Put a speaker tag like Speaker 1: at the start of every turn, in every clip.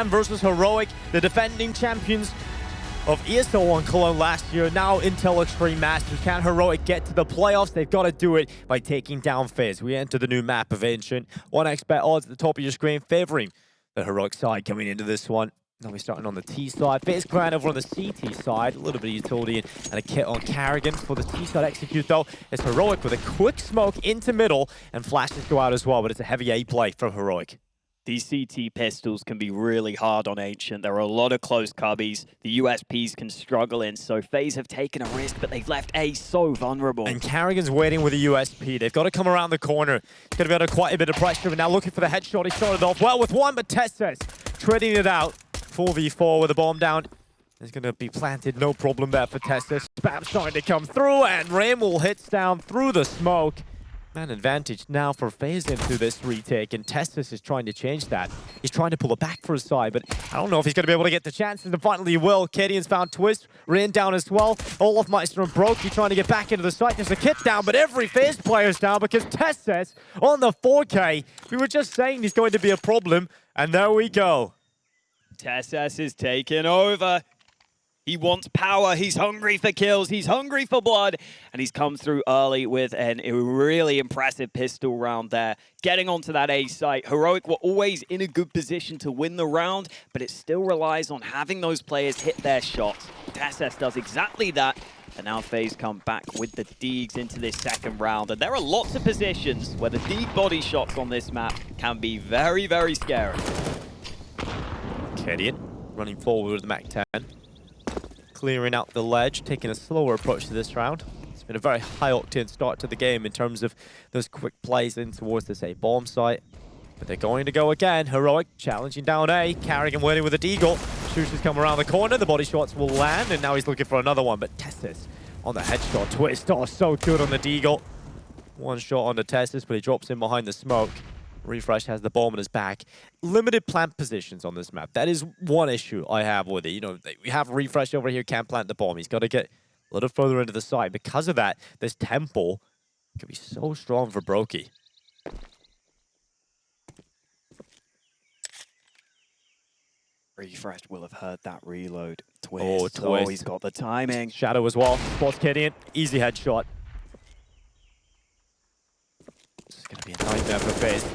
Speaker 1: IEM versus Heroic, the defending champions of ESL Cologne last year, now Intel Extreme Masters. Can Heroic get to the playoffs? They've got to do it by taking down FaZe. We enter the new map of Ancient. 1x bet odds at the top of your screen, favoring the Heroic side coming into this one. Now we're starting on the T side. FaZe Clan over on the CT side. A little bit of utility and a kit on Karrigan for the T side execute, though. It's Heroic with a quick smoke into middle, and flashes go out as well, but it's a heavy A play from Heroic.
Speaker 2: These CT pistols can be really hard on Ancient. There are a lot of close cubbies. The USPs can struggle in, so FaZe have taken a risk, but they've left A so vulnerable.
Speaker 1: And Karrigan's waiting with a USP. They've got to come around the corner. It's going to be under quite a bit of pressure, but now looking for the headshot. He started off well with one, but TeSeS treading it out. 4v4 with a bomb down. It's going to be planted, no problem there for TeSeS. Spam starting to come through, and Raymul hits down through the smoke. Man advantage now for FaZe into this retake, and TeSeS is trying to change that. He's trying to pull it back for his side, but I don't know if he's going to be able to get the chances, and finally he will. Kadian's found Twist, Rain down as well. Olofmeister and Brokey trying to get back into the site. There's a kit down, but every FaZe player's down because TeSeS on the 4K. We were just saying he's going to be a problem, and there we go.
Speaker 2: TeSeS is taking over. He wants power, he's hungry for kills, he's hungry for blood, and he's come through early with a really impressive pistol round there. Getting onto that A site, Heroic were always in a good position to win the round, but it still relies on having those players hit their shots. TeSeS does exactly that, and now FaZe come back with the Deegs into this second round. And there are lots of positions where the Deeg body shots on this map can be very, very scary.
Speaker 1: Kadian running forward with the MAC-10. Clearing out the ledge, taking a slower approach to this round. It's been a very high-octane start to the game in terms of those quick plays in towards this A bomb site. But they're going to go again. Heroic challenging down A. Karrigan waiting with a deagle. sjuush has come around the corner. The body shots will land, and now he's looking for another one. But TeSeS on the headshot. Twist, oh, so good on the deagle. One shot on the TeSeS, but he drops in behind the smoke. Refresh has the bomb in his back. Limited plant positions on this map. That is one issue I have with it. You know, we have Refresh over here, can't plant the bomb. He's got to get a little further into the side. Because of that, this tempo can be so strong for Brokey.
Speaker 2: Refresh will have heard that reload. Twist.
Speaker 1: Oh, Twist.
Speaker 2: Oh, he's got the timing.
Speaker 1: Shadow as well. Spots Kadian. Easy headshot. This is going to be a nightmare for FaZe.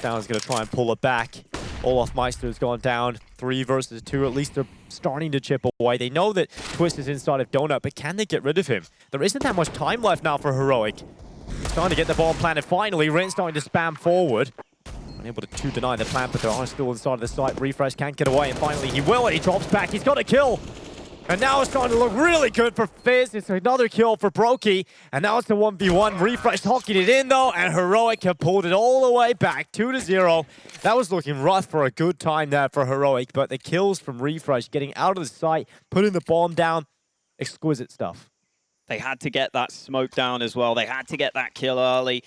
Speaker 1: stavn's going to try and pull it back. Olofmeister's gone down. 3 versus 2. At least they're starting to chip away. They know that Twist is inside of Donut, but can they get rid of him? There isn't that much time left now for Heroic. He's starting to get the bomb planted finally. Rain's starting to spam forward. Unable to deny the plant, but they are still inside of the site. Refresh can't get away, and finally he will, and he drops back. He's got a kill. And now it's starting to look really good for FaZe. It's another kill for Brokey. And now it's the 1v1. Refresh hocking it in, though. And Heroic have pulled it all the way back, 2-0. That was looking rough for a good time there for Heroic. But the kills from Refresh, getting out of the site, putting the bomb down. Exquisite stuff.
Speaker 2: They had to get that smoke down as well. They had to get that kill early.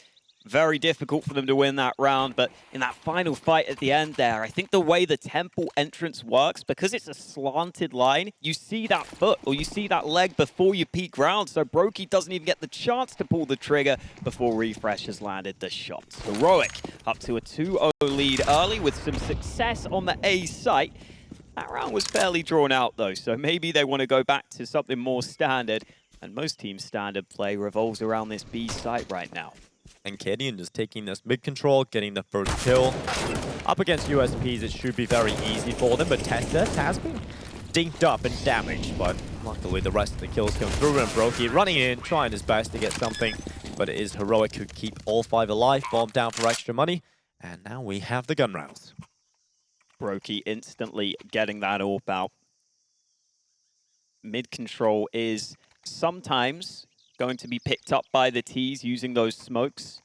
Speaker 2: Very difficult for them to win that round, but in that final fight at the end there, I think the way the temple entrance works, because it's a slanted line, you see that foot or you see that leg before you peak round, so Brokey doesn't even get the chance to pull the trigger before Refresh has landed the shots. Heroic up to a 2-0 lead early with some success on the A site. That round was fairly drawn out though, so maybe they want to go back to something more standard, and most teams' standard play revolves around this B site right now.
Speaker 1: And Kadian just taking this mid-control, getting the first kill. Up against USPs, it should be very easy for them, but TeSeS has been dinked up and damaged, but luckily the rest of the kills come through, and Brokey running in, trying his best to get something, but it is Heroic who keep all 5 alive, bomb down for extra money, and now we have the gun rounds.
Speaker 2: Brokey instantly getting that AWP out. Mid-control is sometimes going to be picked up by the T's using those smokes.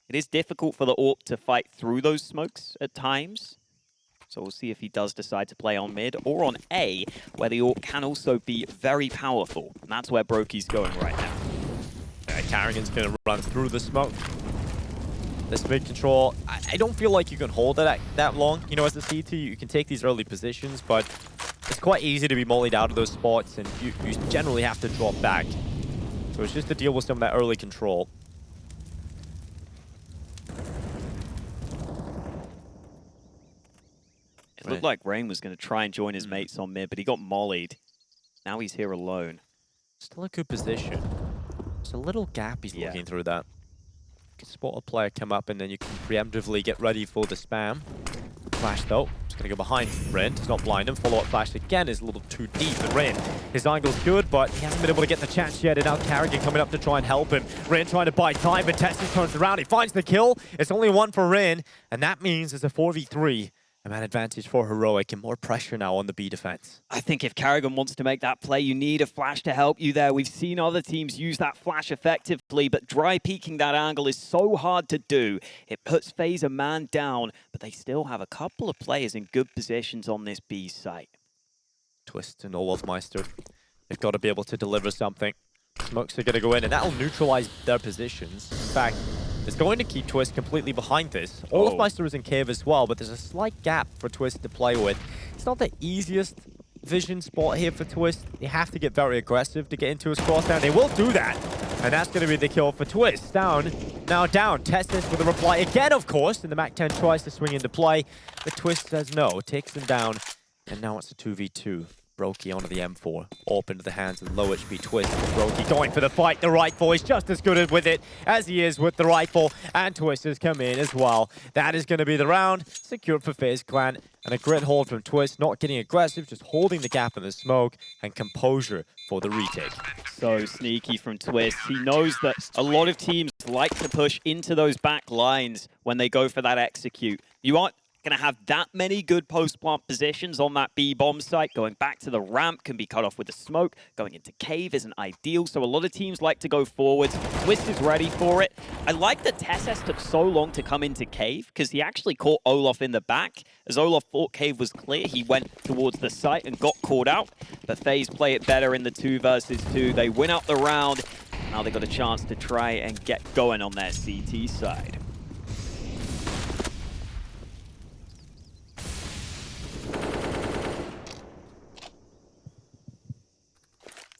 Speaker 2: It is difficult for the AWP to fight through those smokes at times. So we'll see if he does decide to play on mid or on A, where the AWP can also be very powerful. And that's where Brokey's going right now.
Speaker 1: Karrigan's going to run through the smoke. This mid-control, I don't feel like you can hold it that long. You know, as a CT, you can take these early positions, but it's quite easy to be mollied out of those spots, and you generally have to drop back. So it's just to deal with some of that early control.
Speaker 2: Looked like Rain was going to try and join his mates on mid, but he got mollied. Now he's here alone.
Speaker 1: Still a good position. There's a little gap he's looking through that. You can spot a player come up and then you can preemptively get ready for the spam. Flash though, just gonna go behind Ren, does not blind him. Follow-up flash again is a little too deep. And Ren, his angle's good, but he hasn't been able to get the chance yet. And now Carrigan coming up to try and help him. Ren trying to buy time, but TeSeS turns around. He finds the kill. It's only one for Ren, and that means it's a 4v3. A man advantage for Heroic and more pressure now on the B defense.
Speaker 2: I think if Carrigan wants to make that play, you need a flash to help you there. We've seen other teams use that flash effectively, but dry peeking that angle is so hard to do. It puts FaZe a man down, but they still have a couple of players in good positions on this B site.
Speaker 1: Twist and Olofmeister. They've got to be able to deliver something. Smokes are going to go in, and that'll neutralize their positions. In fact, it's going to keep Twist completely behind this. Olofmeister is in cave as well, but there's a slight gap for Twist to play with. It's not the easiest vision spot here for Twist. They have to get very aggressive to get into his crossdown. They will do that, and that's going to be the kill for Twist. Down, now down. TeSeS with a reply again, of course, and the MAC-10 tries to swing into play, but Twist says no, takes him down, and now it's a 2v2. Brokey onto the M4, up into the hands of low HP Twist. Brokey going for the fight. The rifle is just as good with it as he is with the rifle, and Twist has come in as well. That is going to be the round, secured for FaZe Clan, and a great hold from Twist, not getting aggressive, just holding the gap in the smoke, and composure for the retake.
Speaker 2: So sneaky from Twist. He knows that a lot of teams like to push into those back lines when they go for that execute. You aren't going to have that many good post-plant positions on that B-bomb site. Going back to the ramp can be cut off with the smoke. Going into cave isn't ideal, so a lot of teams like to go forwards. Twist is ready for it. I like that TeSeS took so long to come into cave, because he actually caught Olof in the back. As Olof thought cave was clear, he went towards the site and got caught out. But FaZe play it better in the 2 versus 2. They win out the round. Now they've got a chance to try and get going on their CT side.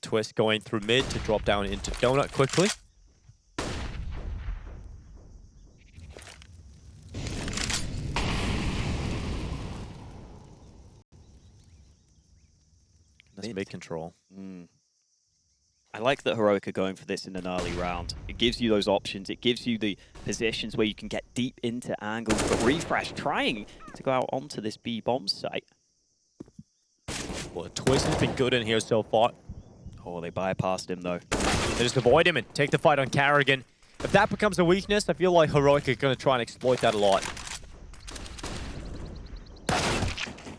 Speaker 1: Twist going through mid to drop down into Donut quickly. That's mid control.
Speaker 2: I like that Heroic are going for this in an early round. It gives you those options. It gives you the positions where you can get deep into angles. But Refresh trying to go out onto this B-bomb site.
Speaker 1: Well, Twist has been good in here so far.
Speaker 2: Oh, they bypassed him, though.
Speaker 1: They just avoid him and take the fight on Carrigan. If that becomes a weakness, I feel like Heroic are going to try and exploit that a lot.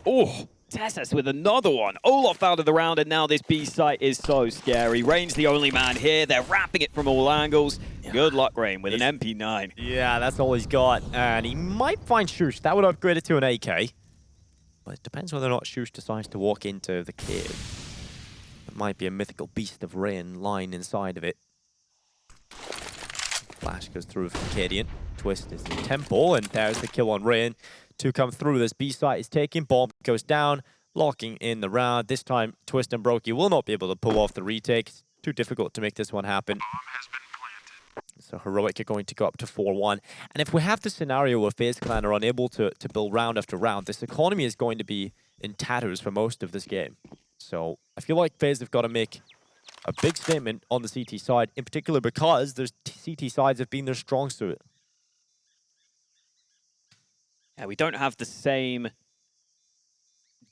Speaker 2: Oh, TeSeS with another one. Olof out of the round, and now this B site is so scary. Rain's the only man here. They're wrapping it from all angles. Yeah. Good luck, Rain, with an MP9.
Speaker 1: Yeah, that's all he's got. And he might find sjuush. That would upgrade it to an AK. But it depends whether or not sjuush decides to walk into the cave. It might be a mythical beast of Rain lying inside of it. Flash goes through from Cadian. Twist is in temple, and there's the kill on Rain. 2 come through. This B site is taken. Bomb goes down, locking in the round. This time, Twist and Brokey will not be able to pull off the retake. It's too difficult to make this one happen. So Heroic are going to go up to 4-1. And if we have the scenario where FaZe Clan are unable to build round after round, this economy is going to be in tatters for most of this game. So I feel like FaZe have got to make a big statement on the CT side, in particular because their CT sides have been their strong suit.
Speaker 2: Yeah, we don't have the same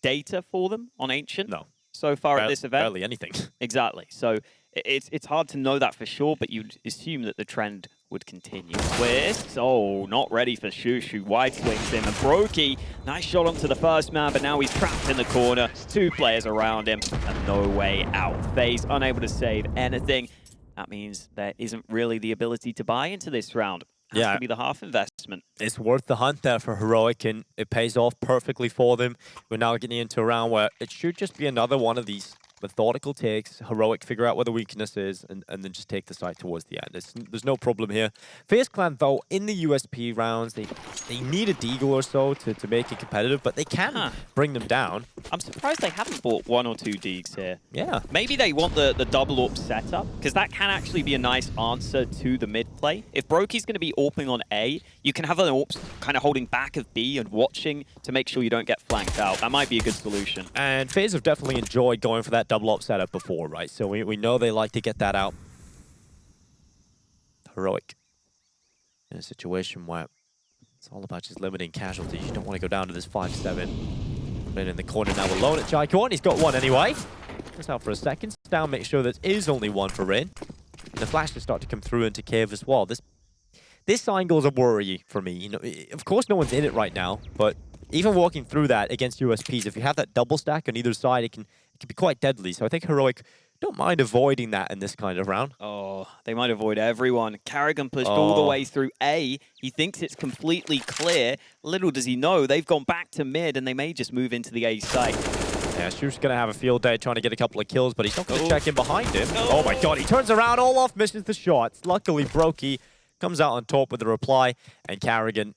Speaker 2: data for them on Ancient.
Speaker 1: No.
Speaker 2: So far at this event.
Speaker 1: Barely anything.
Speaker 2: Exactly. So it's hard to know that for sure, but you'd assume that the trend would continue. Twist, oh, not ready for sjuush, who wide swings him. And Brokey, nice shot onto the first man, but now he's trapped in the corner. 2 players around him, and no way out. FaZe unable to save anything. That means there isn't really the ability to buy into this round. Has to be the half investment.
Speaker 1: It's worth the hunt there for Heroic, and it pays off perfectly for them. We're now getting into a round where it should just be another one of these methodical takes, Heroic, figure out where the weakness is, and then just take the site towards the end. There's no problem here. FaZe Clan, though, in the USP rounds, they need a deagle or so to make it competitive, but they can bring them down.
Speaker 2: I'm surprised they haven't bought 1 or 2 deags here.
Speaker 1: Yeah.
Speaker 2: Maybe they want the double AWP setup, because that can actually be a nice answer to the mid play. If Broky's going to be AWPing on A, you can have an AWP kind of holding back of B and watching to make sure you don't get flanked out. That might be a good solution.
Speaker 1: And FaZe have definitely enjoyed going for that double AWP setup before, right? So we know they like to get that out. Heroic in a situation where it's all about just limiting casualties. You don't want to go down to this 5-7. Been in the corner now alone at Jaikorn. He's got one anyway. Just out for a second. Down, make sure that is only one for Rin. The flashes start to come through into Cave as well. This angle is a worry for me. You know, of course, no one's in it right now, but even walking through that against USPs, if you have that double stack on either side, it can be quite deadly. So I think Heroic don't mind avoiding that in this kind of round.
Speaker 2: Oh, they might avoid everyone. Karrigan pushed all the way through A. He thinks it's completely clear. Little does he know, they've gone back to mid, and they may just move into the A site.
Speaker 1: Yeah, sjuush going to have a field day trying to get a couple of kills, but he's not going to check in behind him. Oh my god, he turns around, Olof misses the shots. Luckily, Brokey comes out on top with the reply, and Karrigan,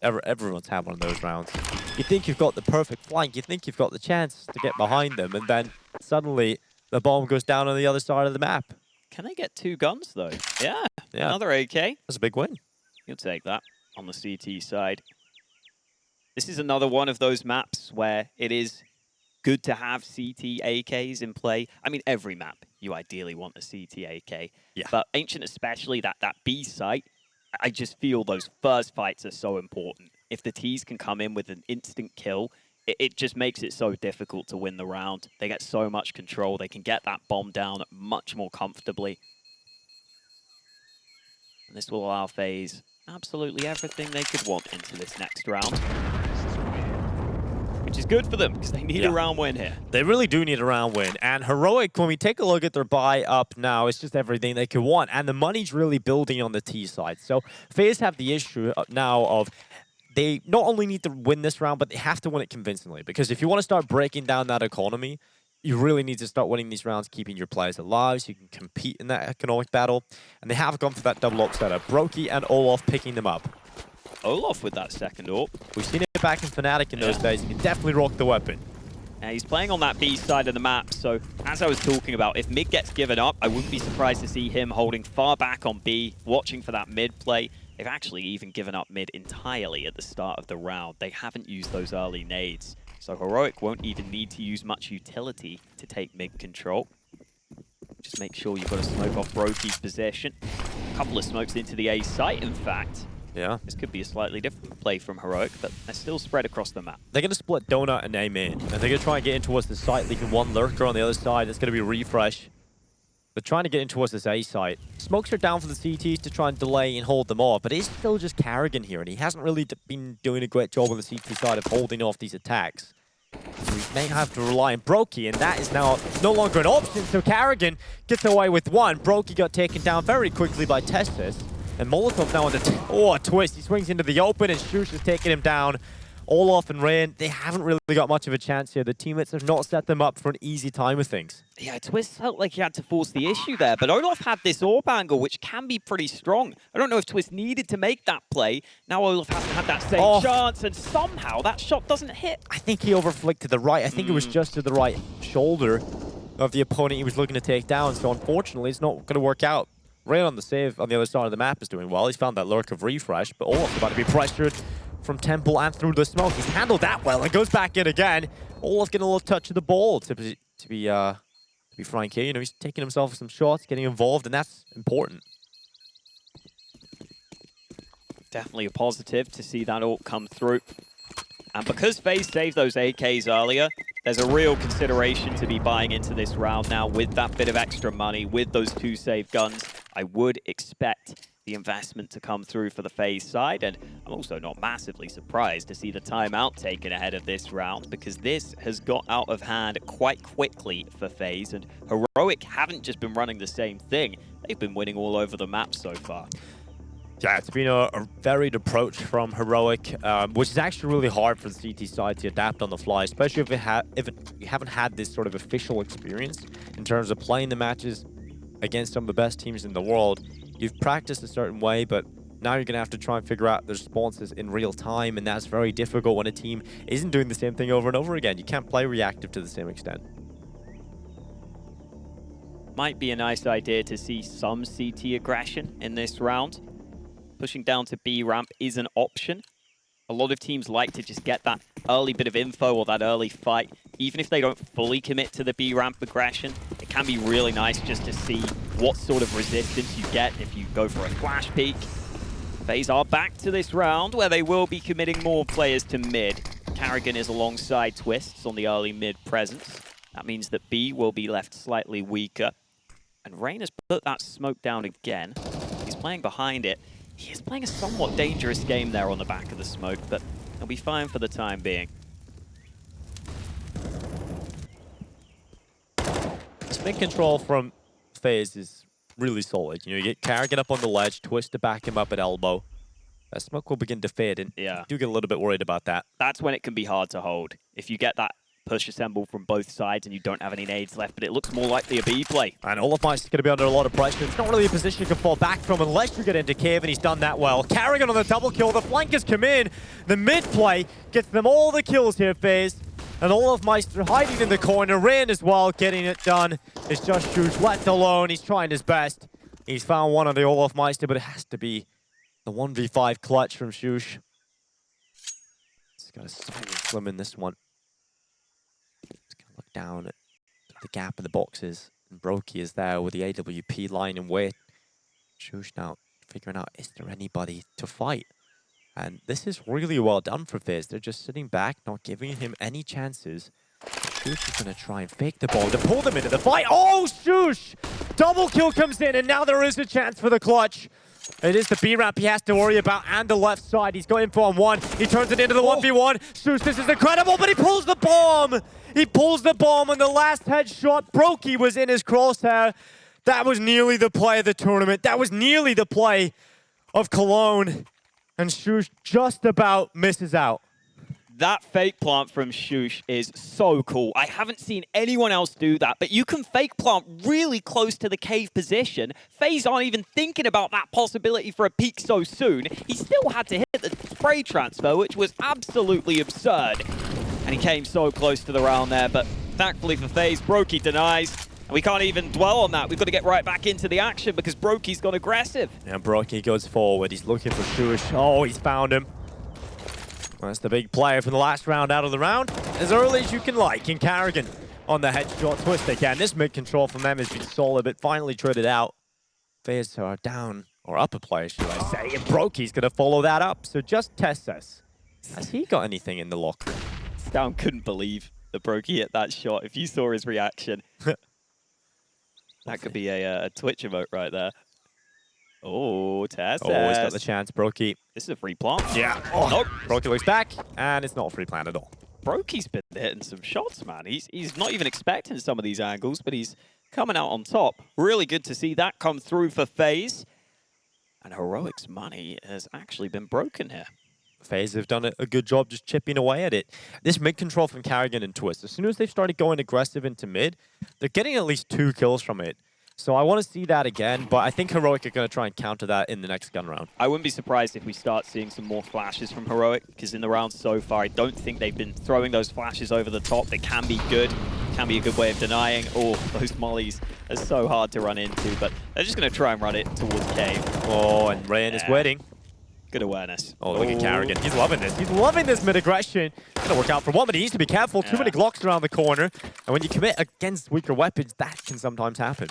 Speaker 1: everyone's had one of those rounds. You think you've got the perfect flank, you think you've got the chance to get behind them, and then suddenly the bomb goes down on the other side of the map.
Speaker 2: Can they get 2 guns, though? Yeah, another AK.
Speaker 1: That's a big win.
Speaker 2: You'll take that on the CT side. This is another one of those maps where it is good to have CT AKs in play. I mean, every map, you ideally want a CT AK.
Speaker 1: Yeah.
Speaker 2: But Ancient especially, that B site, I just feel those first fights are so important. If the Ts can come in with an instant kill, it just makes it so difficult to win the round. They get so much control. They can get that bomb down much more comfortably. And this will allow FaZe absolutely everything they could want into this next round. Which is good for them, because they need a round win here.
Speaker 1: They really do need a round win. And Heroic, when we take a look at their buy up now, it's just everything they could want. And the money's really building on the T side. So FaZe have the issue now of they not only need to win this round, but they have to win it convincingly. Because if you want to start breaking down that economy, you really need to start winning these rounds, keeping your players alive so you can compete in that economic battle. And they have gone for that double AWP setup. Brokey and Olof picking them up.
Speaker 2: Olof with that second AWP.
Speaker 1: We've seen it back in Fnatic in those days. He can definitely rock the weapon.
Speaker 2: He's playing on that B side of the map, so as I was talking about, if mid gets given up, I wouldn't be surprised to see him holding far back on B, watching for that mid play. They've actually even given up mid entirely at the start of the round. They haven't used those early nades, so Heroic won't even need to use much utility to take mid control. Just make sure you've got to smoke off Brokey's position. A couple of smokes into the A site, in fact.
Speaker 1: Yeah.
Speaker 2: This could be a slightly different play from Heroic, but they're still spread across the map.
Speaker 1: They're going to split Donut and A main. And they're going to try and get in towards the site, leaving one lurker on the other side. That's going to be Refresh. They're trying to get in towards this A site. Smokes are down for the CTs to try and delay and hold them off, but it's still just Karrigan here, and he hasn't really been doing a great job on the CT side of holding off these attacks. So we may have to rely on Brokey, and that is now no longer an option, so Karrigan gets away with one. Brokey got taken down very quickly by TeSeS. And Molotov now on the a twist. He swings into the open, and sjuush is taking him down. Olof and Rain, they haven't really got much of a chance here. The teammates have not set them up for an easy time of things.
Speaker 2: Yeah, Twist felt like he had to force the issue there, but Olof had this AWP angle, which can be pretty strong. I don't know if Twist needed to make that play. Now Olof hasn't had that same chance, and somehow that shot doesn't hit.
Speaker 1: I think he overflicked to the right. I think it was just to the right shoulder of the opponent he was looking to take down, so unfortunately it's not going to work out. Rain on the save on the other side of the map is doing well. He's found that lurk of Refresh, but Olaf's about to be pressured from Temple and through the smoke. He's handled that well and goes back in again. Olaf getting a little touch of the ball to be frank here. You know, he's taking himself some shots, getting involved, and that's important.
Speaker 2: Definitely a positive to see that ult come through. And because FaZe saved those AKs earlier, there's a real consideration to be buying into this round now with that bit of extra money, with those 2 saved guns. I would expect the investment to come through for the FaZe side, and I'm also not massively surprised to see the timeout taken ahead of this round, because this has got out of hand quite quickly for FaZe, and Heroic haven't just been running the same thing, they've been winning all over the map so far.
Speaker 1: Yeah, it's been a varied approach from Heroic, which is actually really hard for the CT side to adapt on the fly, especially if you haven't had this sort of official experience in terms of playing the matches against some of the best teams in the world. You've practiced a certain way, but now you're going to have to try and figure out the responses in real time, and that's very difficult when a team isn't doing the same thing over and over again. You can't play reactive to the same extent.
Speaker 2: Might be a nice idea to see some CT aggression in this round. Pushing down to B ramp is an option. A lot of teams like to just get that early bit of info or that early fight. Even if they don't fully commit to the B ramp aggression, it can be really nice just to see what sort of resistance you get if you go for a flash peek. FaZe are back to this round where they will be committing more players to mid. Karrigan is alongside Twists on the early mid presence. That means that B will be left slightly weaker. And Rain has put that smoke down again. He's playing behind it. He is playing a somewhat dangerous game there on the back of the smoke, but he'll be fine for the time being.
Speaker 1: This mid control from FaZe is really solid. You know, you get Karrigan up on the ledge, Twist to back him up at elbow. That smoke will begin to fade, and
Speaker 2: Yeah,
Speaker 1: you do get a little bit worried about that.
Speaker 2: that's when it can be hard to hold. If you get that push assemble from both sides and you don't have any nades left, but it looks more likely a B play.
Speaker 1: And Olafmeister is going to be under a lot of pressure. It's not really a position you can fall back from unless you get into cave, and he's done that well. Karrigan on the double kill. The flankers come in. The mid play gets them all the kills here, FaZe. And Olafmeister hiding in the corner. Rain as well, getting it done. It's just sjuush left alone. He's trying his best. He's found one on the Olafmeister, but it has to be the 1v5 clutch from sjuush. He's got a silent slim in this one. Look down at the gap in the boxes. And Brokey is there with the AWP line in wait. sjuush now figuring out, is there anybody to fight? And this is really well done for FaZe. They're just sitting back, not giving him any chances. sjuush is going to try and fake the ball to pull them into the fight. Oh, sjuush! Double kill comes in, and now there is a chance for the clutch. It is the B ramp he has to worry about, and the left side. He's going for on one. He turns it into the 1v1. sjuush, this is incredible, but he pulls the bomb! He pulls the bomb on the last headshot. Brokey was in his crosshair. That was nearly the play of the tournament. That was nearly the play of Cologne. And sjuush just about misses out.
Speaker 2: That fake plant from sjuush is so cool. I haven't seen anyone else do that, but you can fake plant really close to the cave position. FaZe aren't even thinking about that possibility for a peek so soon. He still had to hit the spray transfer, which was absolutely absurd. And he came so close to the round there, but thankfully for FaZe, Brokey denies. And we can't even dwell on that. We've got to get right back into the action because Brokey's gone aggressive.
Speaker 1: And Brokey goes forward. He's looking for sjuush. Oh, he's found him. That's the big player from the last round out of the round. As early as you can like. And Karrigan on the headshot twist again. This mid control from them has been solid, but finally traded out. FaZe are down, or up a player, should I say. And Brokey's going to follow that up. So just TeSeS. Has he got anything in the locker?
Speaker 2: stavn couldn't believe that Brokey hit that shot. If you saw his reaction, that could be a Twitch emote right there. Oh, TeSeS.
Speaker 1: Oh, he's got the chance, Brokey.
Speaker 2: This is a free plant.
Speaker 1: Yeah. Oh, nope. Brokey looks back, and it's not a free plant at all.
Speaker 2: Brokey's been hitting some shots, man. He's not even expecting some of these angles, but he's coming out on top. Really good to see that come through for FaZe. And Heroic's money has actually been broken here.
Speaker 1: FaZe have done a good job just chipping away at it. This mid control from Karrigan and Twist, as soon as they've started going aggressive into mid, they're getting at least 2 kills from it. So I want to see that again, but I think Heroic are going to try and counter that in the next gun round.
Speaker 2: I wouldn't be surprised if we start seeing some more flashes from Heroic, because in the round so far, I don't think they've been throwing those flashes over the top. They can be good. Can be a good way of denying. Oh, those mollies are so hard to run into, but they're just going to try and run it towards cave.
Speaker 1: Oh, and Rain is waiting.
Speaker 2: Good awareness.
Speaker 1: Oh, look at Karrigan. He's loving this. He's loving this mid-aggression. Going to work out for one, but he needs to be careful. Too many Glocks around the corner. And when you commit against weaker weapons, that can sometimes happen.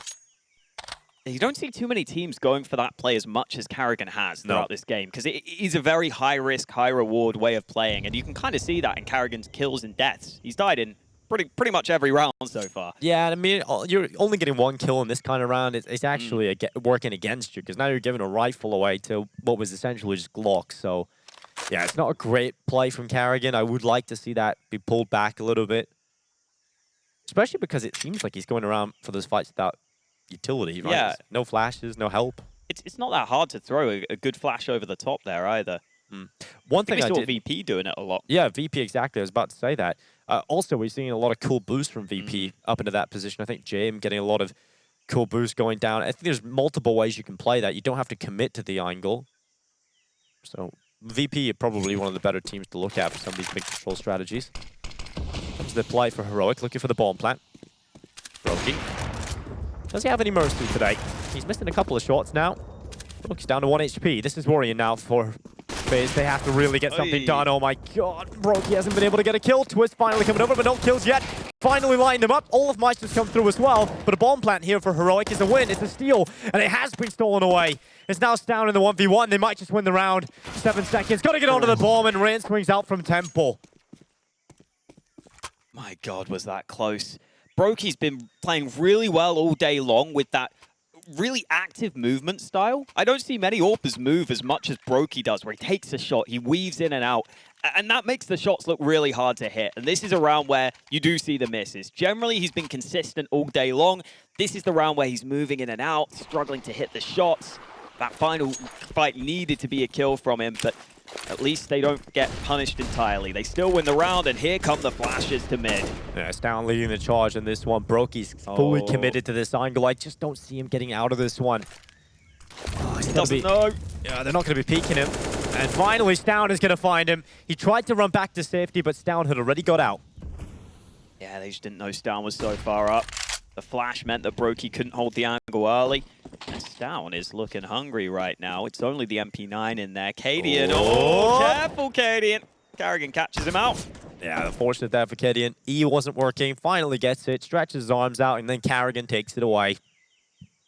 Speaker 2: You don't see too many teams going for that play as much as Karrigan has throughout this game, because it is a very high-risk, high-reward way of playing, and you can kind of see that in Karrigan's kills and deaths. He's died in pretty much every round so far.
Speaker 1: Yeah, I mean, you're only getting 1 kill in this kind of round. It's actually working against you, because now you're giving a rifle away to what was essentially just Glock. So, yeah, it's not a great play from Karrigan. I would like to see that be pulled back a little bit, especially because it seems like he's going around for those fights without utility, right?
Speaker 2: Yeah.
Speaker 1: No flashes, no help.
Speaker 2: it's not that hard to throw a good flash over the top there either.
Speaker 1: One thing I
Speaker 2: saw
Speaker 1: did...
Speaker 2: VP doing it a lot.
Speaker 1: Yeah, VP, exactly. I was about to say that. Also, we're seeing a lot of cool boosts from VP up into that position. I think JM getting a lot of cool boosts going down. I think there's multiple ways you can play that. You don't have to commit to the angle. So VP are probably one of the better teams to look at for some of these big control strategies. Comes the play for Heroic, looking for the bomb plant. Brokey. Does he have any mercy today? He's missing a couple of shots now. Brokey's down to 1 HP. This is worrying now for FaZe. They have to really get something done. Oh my god, Brokey hasn't been able to get a kill. Twist finally coming over, but no kills yet. Finally lined him up. All of Meister's come through as well, but a bomb plant here for Heroic is a win. It's a steal, and it has been stolen away. It's now down in the 1v1. They might just win the round. 7 seconds. Got to get onto the bomb, and Rain swings out from Temple.
Speaker 2: My god, was that close. Brokey's been playing really well all day long with that really active movement style. I don't see many AWPers move as much as Brokey does, where he takes a shot, he weaves in and out, and that makes the shots look really hard to hit. And this is a round where you do see the misses. Generally, he's been consistent all day long. This is the round where he's moving in and out, struggling to hit the shots. That final fight needed to be a kill from him, but at least they don't get punished entirely. They still win the round, and here come the flashes to mid.
Speaker 1: Yeah, Stavn leading the charge in this one. Brokey's fully committed to this angle. I just don't see him getting out of this one. Oh,
Speaker 2: he doesn't know.
Speaker 1: Yeah, they're not going to be peeking him. And finally, Stavn is going to find him. He tried to run back to safety, but Stavn had already got out.
Speaker 2: Yeah, they just didn't know Stavn was so far up. The flash meant that Brokey couldn't hold the angle early. And Stavn is looking hungry right now. It's only the MP9 in there. Cadian, oh, careful, Cadian. Karrigan catches him out.
Speaker 1: Yeah, unfortunate there for Cadian. E wasn't working, finally gets it, stretches his arms out, and then Karrigan takes it away.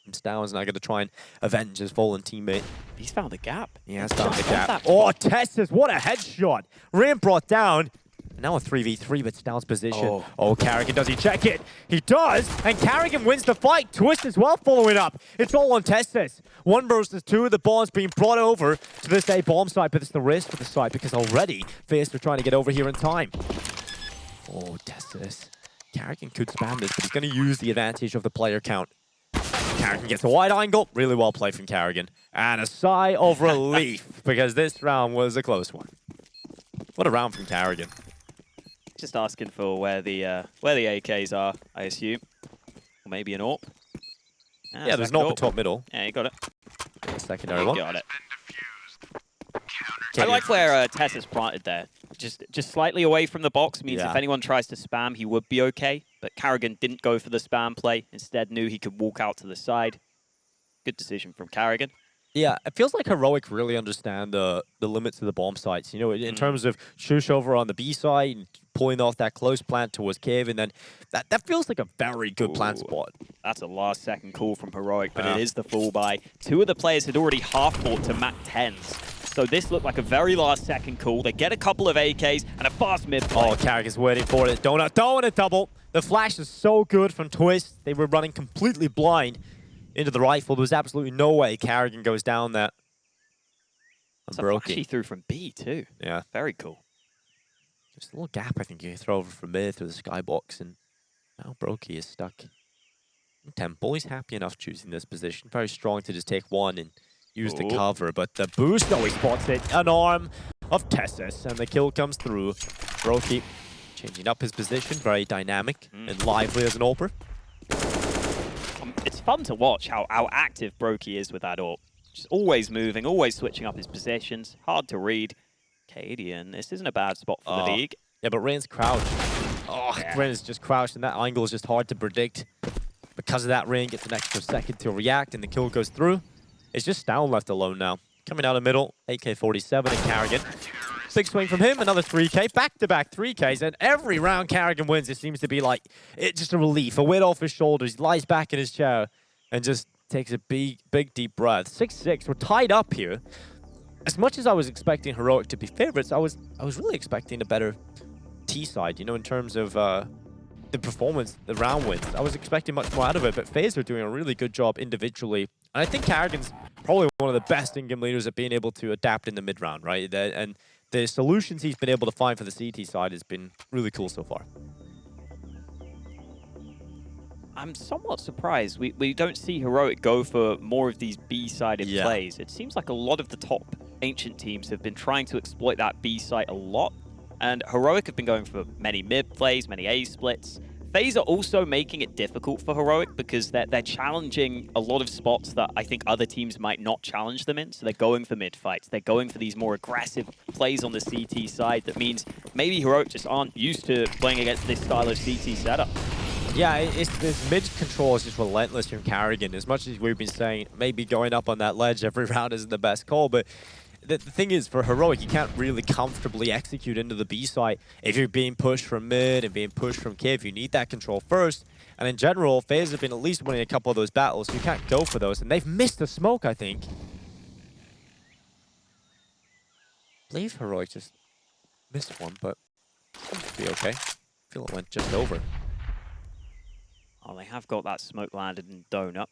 Speaker 1: And Stavn's now going to try and avenge his fallen teammate.
Speaker 2: He's found the gap.
Speaker 1: He has found the gap. Oh, TeSeS, what a headshot. Rain brought down. Now a 3v3, but Stavn's position. Oh, Karrigan, does he check it? He does, and Karrigan wins the fight. Twist as well following up. It's all on TeSeS. 1 versus 2, the bomb's being brought over to this A bomb site, but it's the risk for the site because already FaZe are trying to get over here in time. Oh, TeSeS. Karrigan could spam this, but he's going to use the advantage of the player count. Karrigan gets a wide angle. Really well played from Karrigan. And a sigh of relief because this round was a close one. What a round from Karrigan.
Speaker 2: Just asking for where the AKs are, I assume. Or maybe an AWP.
Speaker 1: Yeah, there's an AWP top middle.
Speaker 2: Yeah, you got it.
Speaker 1: Secondary one.
Speaker 2: Got it. I like where TeSeS planted there. Just slightly away from the box means if anyone tries to spam, he would be okay. But Karrigan didn't go for the spam play. Instead, knew he could walk out to the side. Good decision from Karrigan.
Speaker 1: Yeah, it feels like Heroic really understand the limits of the bomb sites. You know, in terms of sjuush over on the B side and pulling off that close plant towards Cave, and then that feels like a very good plant spot.
Speaker 2: That's a last-second call from Heroic, but it is the full buy. 2 of the players had already half-bought to Mac 10s. So this looked like a very last-second call. They get a couple of AKs and a fast mid play.
Speaker 1: Oh, Karrigan's waiting for it. Don't want to double. The flash is so good from Twist. They were running completely blind into the rifle. There was absolutely no way Karrigan goes down that.
Speaker 2: That's a flash he threw from B too.
Speaker 1: Yeah.
Speaker 2: Very cool.
Speaker 1: Just a little gap I think you can throw over from mid through the skybox, and now Brokey is stuck. Temple, he's happy enough choosing this position. Very strong to just take one and use the cover, but the boost, he spots it. An arm of TeSeS, and the kill comes through. Brokey changing up his position, very dynamic and lively as an AWPer.
Speaker 2: It's fun to watch how active Brokey is with that AWP. Just always moving, always switching up his positions. Hard to read. Cadian, this isn't a bad spot for the league.
Speaker 1: Yeah, but Rain's crouched. Rain is just crouched, and that angle is just hard to predict. Because of that, Rain gets an extra second to react, and the kill goes through. It's just Stavn left alone now. Coming out of middle, AK-47 and Karrigan. Big swing from him, another 3K, back-to-back 3Ks, and every round Karrigan wins, it seems to be like, it's just a relief, a weight off his shoulders. He lies back in his chair and just takes a big, deep breath. 6-6, we're tied up here. As much as I was expecting Heroic to be favorites, I was really expecting a better T side, you know, in terms of the performance, the round wins. I was expecting much more out of it, but FaZe are doing a really good job individually. And I think Karrigan's probably one of the best in-game leaders at being able to adapt in the mid-round, right? And the solutions he's been able to find for the CT side has been really cool so far.
Speaker 2: I'm somewhat surprised we don't see Heroic go for more of these B-sided plays. It seems like a lot of the top Ancient teams have been trying to exploit that B site a lot, and Heroic have been going for many mid plays, many A splits. FaZe are also making it difficult for Heroic because they're challenging a lot of spots that I think other teams might not challenge them in. So they're going for mid fights. They're going for these more aggressive plays on the CT side. That means maybe Heroic just aren't used to playing against this style of CT setup.
Speaker 1: Yeah, this mid control is just relentless from Karrigan. As much as we've been saying, maybe going up on that ledge every round isn't the best call, but the thing is, for Heroic, you can't really comfortably execute into the B site if you're being pushed from mid and being pushed from cave. You need that control first. And in general, FaZe have been at least winning a couple of those battles, so you can't go for those. And they've missed the smoke, I think. I believe Heroic just missed one, but it'll be okay. I feel it went just over.
Speaker 2: Oh, they have got that smoke landed in Donut.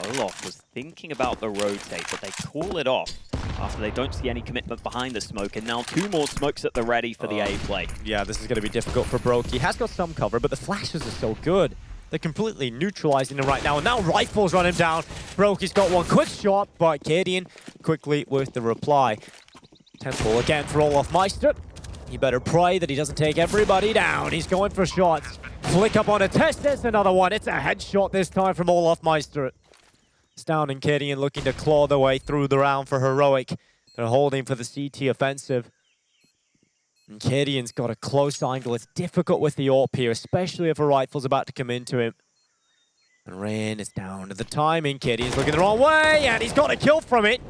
Speaker 2: Olof was thinking about the rotate, but they call it off after they don't see any commitment behind the smoke, and now 2 more smokes at the ready for the A play.
Speaker 1: Yeah, this is going to be difficult for Broke. He has got some cover, but the flashes are so good. They're completely neutralizing him right now, and now Rifles run him down. Broke, he's got one quick shot, but Cadian quickly with the reply. Temple again for Olof Meister. He better pray that he doesn't take everybody down. He's going for shots. Flick up on a TeSeS, another one. It's a headshot this time from Olof Meister. Stavn and Cadian looking to claw their way through the round for Heroic. They're holding for the CT offensive. And Cadian's got a close angle. It's difficult with the AWP here, especially if a Rifle's about to come into him. And Rain is down to the timing. Cadian's looking the wrong way, and he's got a kill from it.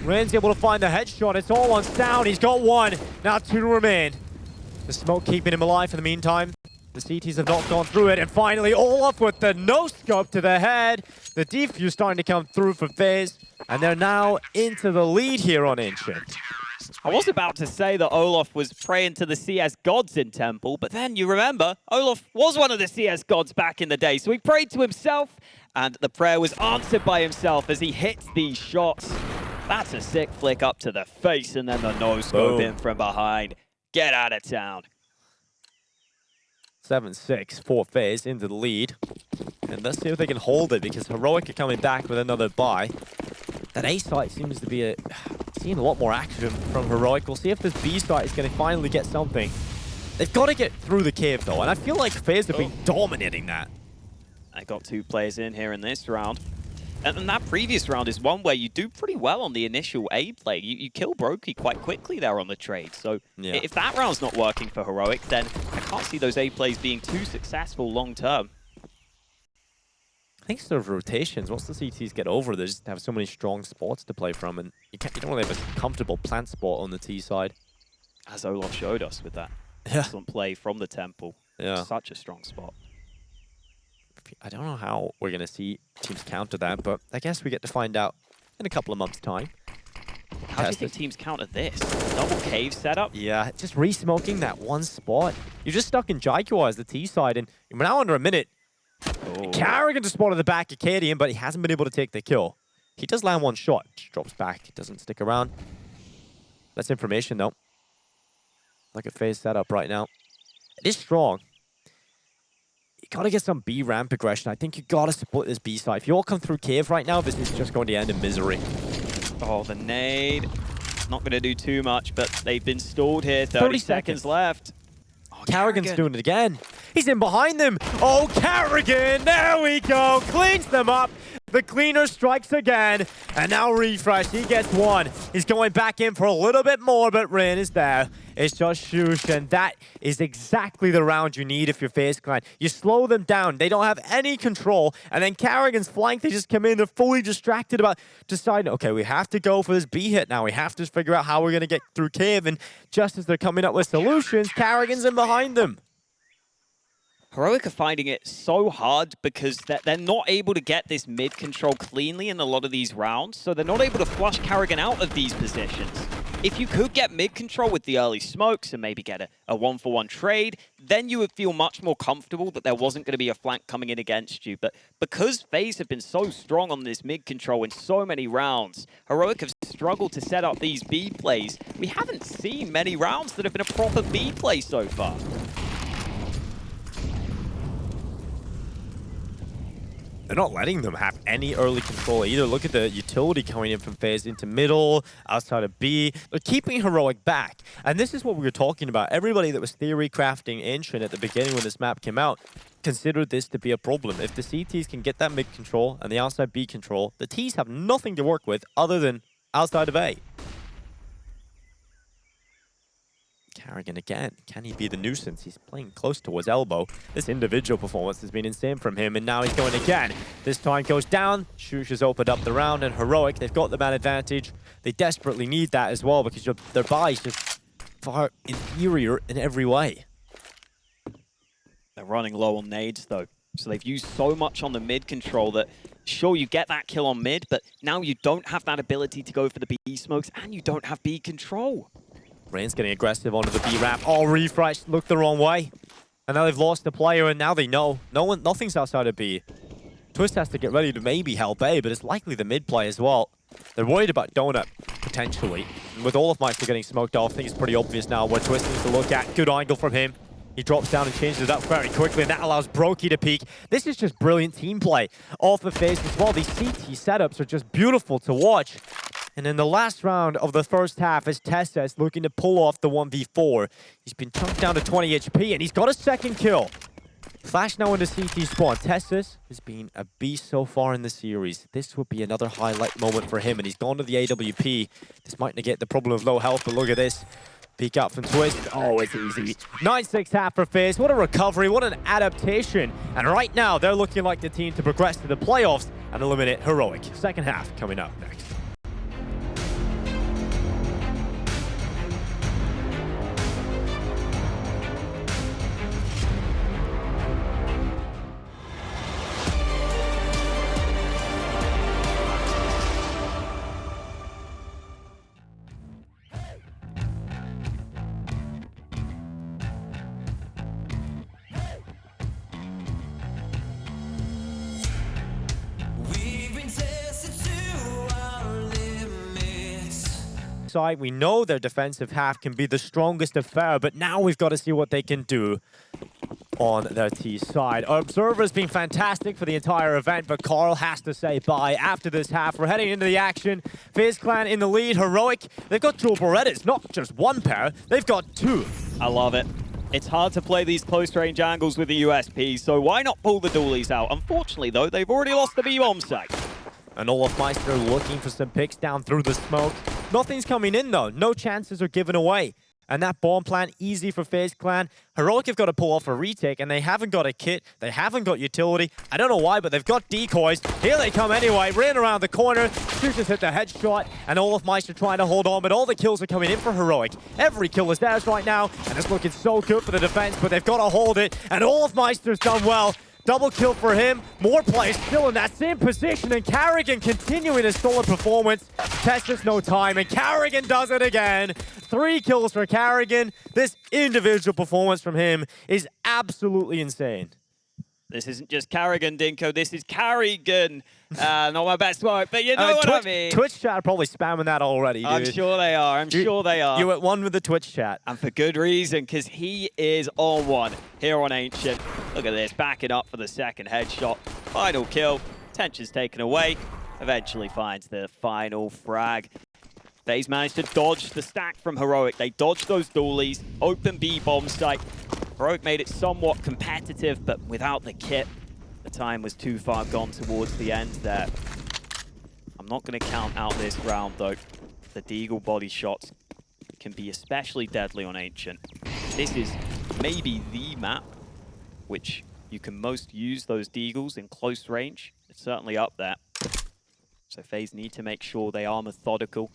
Speaker 1: Rain's able to find the headshot. It's all on Stavn. He's got one. Now 2 remain. The smoke keeping him alive for the meantime. The CTs have not gone through it, and finally Olof with the no-scope to the head. The defuse starting to come through for FaZe, and they're now into the lead here on Ancient.
Speaker 2: I was about to say that Olof was praying to the CS gods in Temple, but then you remember, Olof was one of the CS gods back in the day, so he prayed to himself, and the prayer was answered by himself as he hits these shots. That's a sick flick up to the face, and then the no-scope in from behind. Get out of town.
Speaker 1: 7-6 for FaZe into the lead. And let's see if they can hold it, because Heroic are coming back with another buy. That A site seems to be seeing a lot more action from Heroic. We'll see if this B site is going to finally get something. They've got to get through the cave, though, and I feel like FaZe have been dominating that.
Speaker 2: I got 2 players in here in this round. And that previous round is one where you do pretty well on the initial A play. You kill Brokey quite quickly there on the trade. So if that round's not working for Heroic, then I can't see those A plays being too successful long term.
Speaker 1: I think sort of rotations, once the CTs get over, they just have so many strong spots to play from, and you don't really have a comfortable plant spot on the T side.
Speaker 2: As Olof showed us with that excellent play from the Temple. Such a strong spot.
Speaker 1: I don't know how we're going to see teams counter that, but I guess we get to find out in a couple of months' time.
Speaker 2: How do you think teams counter this? Double cave setup?
Speaker 1: Yeah, just re-smoking that one spot. You're just stuck in Jaguar as the T side, and we're now under a minute. Karrigan just spotted the back of Cadian, but he hasn't been able to take the kill. He does land one shot, just drops back, he doesn't stick around. That's information, though. Look at FaZe setup right now. It is strong. You gotta get some B ramp aggression. I think you gotta split this B side. If you all come through cave right now, this is just going to end in misery.
Speaker 2: Oh, the nade. Not gonna do too much, but they've been stalled here. 30 seconds left. Oh,
Speaker 1: Karrigan's doing it again. He's in behind them. Oh, Karrigan! There we go! Cleans them up. The cleaner strikes again. And now Refresh, he gets one. He's going back in for a little bit more, but Rain is there. It's just sjuush, and that is exactly the round you need if you're FaZe Clan. You slow them down. They don't have any control. And then Karrigan's flank, they just come in. They're fully distracted about deciding, okay, we have to go for this B hit now. We have to figure out how we're going to get through cave. And just as they're coming up with solutions, Karrigan's in behind them.
Speaker 2: Heroic are finding it so hard because they're not able to get this mid control cleanly in a lot of these rounds, so they're not able to flush Karrigan out of these positions. If you could get mid control with the early smokes and maybe get a 1-for-1 trade, then you would feel much more comfortable that there wasn't going to be a flank coming in against you. But because FaZe have been so strong on this mid control in so many rounds, Heroic have struggled to set up these B plays. We haven't seen many rounds that have been a proper B play so far.
Speaker 1: they're not letting them have any early control either. Look at the utility coming in from FaZe into middle, outside of B. They're keeping Heroic back. And this is what we were talking about. Everybody that was theory crafting Ancient at the beginning when this map came out considered this to be a problem. If the CTs can get that mid control and the outside B control, the Ts have nothing to work with other than outside of A. Carrigan again. Can he be the nuisance? He's playing close towards elbow. This individual performance has been insane from him, and now he's going again. This time goes down. sjuush has opened up the round, and Heroic, they've got the man advantage. They desperately need that as well because their buy is just far inferior in every way.
Speaker 2: They're running low on nades, though. So they've used so much on the mid control that, sure, you get that kill on mid, but now you don't have that ability to go for the B smokes, and you don't have B control.
Speaker 1: Rain's getting aggressive onto the B ramp. Oh, refresh looked the wrong way. And now they've lost the player, and now they know. Nothing's outside of B. TeSeS has to get ready to maybe help A, but it's likely the mid play as well. They're worried about Donut, potentially. And with all of Meister getting smoked off, I think it's pretty obvious now where TeSeS needs to look at. Good angle from him. He drops down and changes it up very quickly, and that allows Brokey to peek. This is just brilliant team play off of FaZe as well. These CT setups are just beautiful to watch. And in the last round of the first half, as TeSeS looking to pull off the 1v4, he's been chunked down to 20 HP, and he's got a second kill. Flash now into CT spawn. TeSeS has been a beast so far in the series. This would be another highlight moment for him, and he's gone to the AWP. This might negate the problem of low health, but look at this. Peek out from Twist. Oh, it's easy. 9-6 half for FaZe. What a recovery. What an adaptation. And right now, they're looking like the team to progress to the playoffs and eliminate Heroic. Second half coming up next. Side, we know their defensive half can be the strongest affair, but now we've got to see what they can do on their T side. Our Observer's been fantastic for the entire event, but Carl has to say bye after this half. We're heading into the action. FaZe Clan in the lead. Heroic, they've got dual Berettas, not just one pair, they've got two.
Speaker 2: I love it. It's hard to play these close-range angles with the USP, so why not pull the dualies out? Unfortunately, though, they've already lost the B-bomb site.
Speaker 1: And Olaf Meister looking for some picks down through the smoke. Nothing's coming in, though. No chances are given away. And that bomb plan, easy for FaZe Clan. Heroic have got to pull off a retake, and they haven't got a kit. They haven't got utility. I don't know why, but they've got decoys. Here they come anyway. Ran around the corner. sjuush just hit the headshot, and Olaf Meister trying to hold on, but all the kills are coming in for Heroic. Every kill is theirs right now, and it's looking so good for the defense, but they've got to hold it, and Olaf Meister's done well. Double kill for him. More players still in that same position, and Carrigan continuing his solid performance. TeSeS no time, and Carrigan does it again. 3 kills for Carrigan. This individual performance from him is absolutely insane.
Speaker 2: This isn't just Carrigan, Dinko. This is Carrigan. Not my best work, but you know what I mean.
Speaker 1: Twitch chat are probably spamming that already, dude.
Speaker 2: I'm sure they are. I'm sure they are.
Speaker 1: You're at one with the Twitch chat.
Speaker 2: And for good reason, because he is on one here on Ancient. Look at this, backing up for the second headshot. Final kill. Tension's taken away. Eventually finds the final frag. FaZe managed to dodge the stack from Heroic. They dodged those dualies. Open B bomb site. Heroic made it somewhat competitive, but without the kit, the time was too far gone towards the end there. I'm not going to count out this round, though. The Deagle body shots can be especially deadly on Ancient. This is maybe the map which you can most use those Deagles in close range. It's certainly up there. So FaZe need to make sure they are methodical.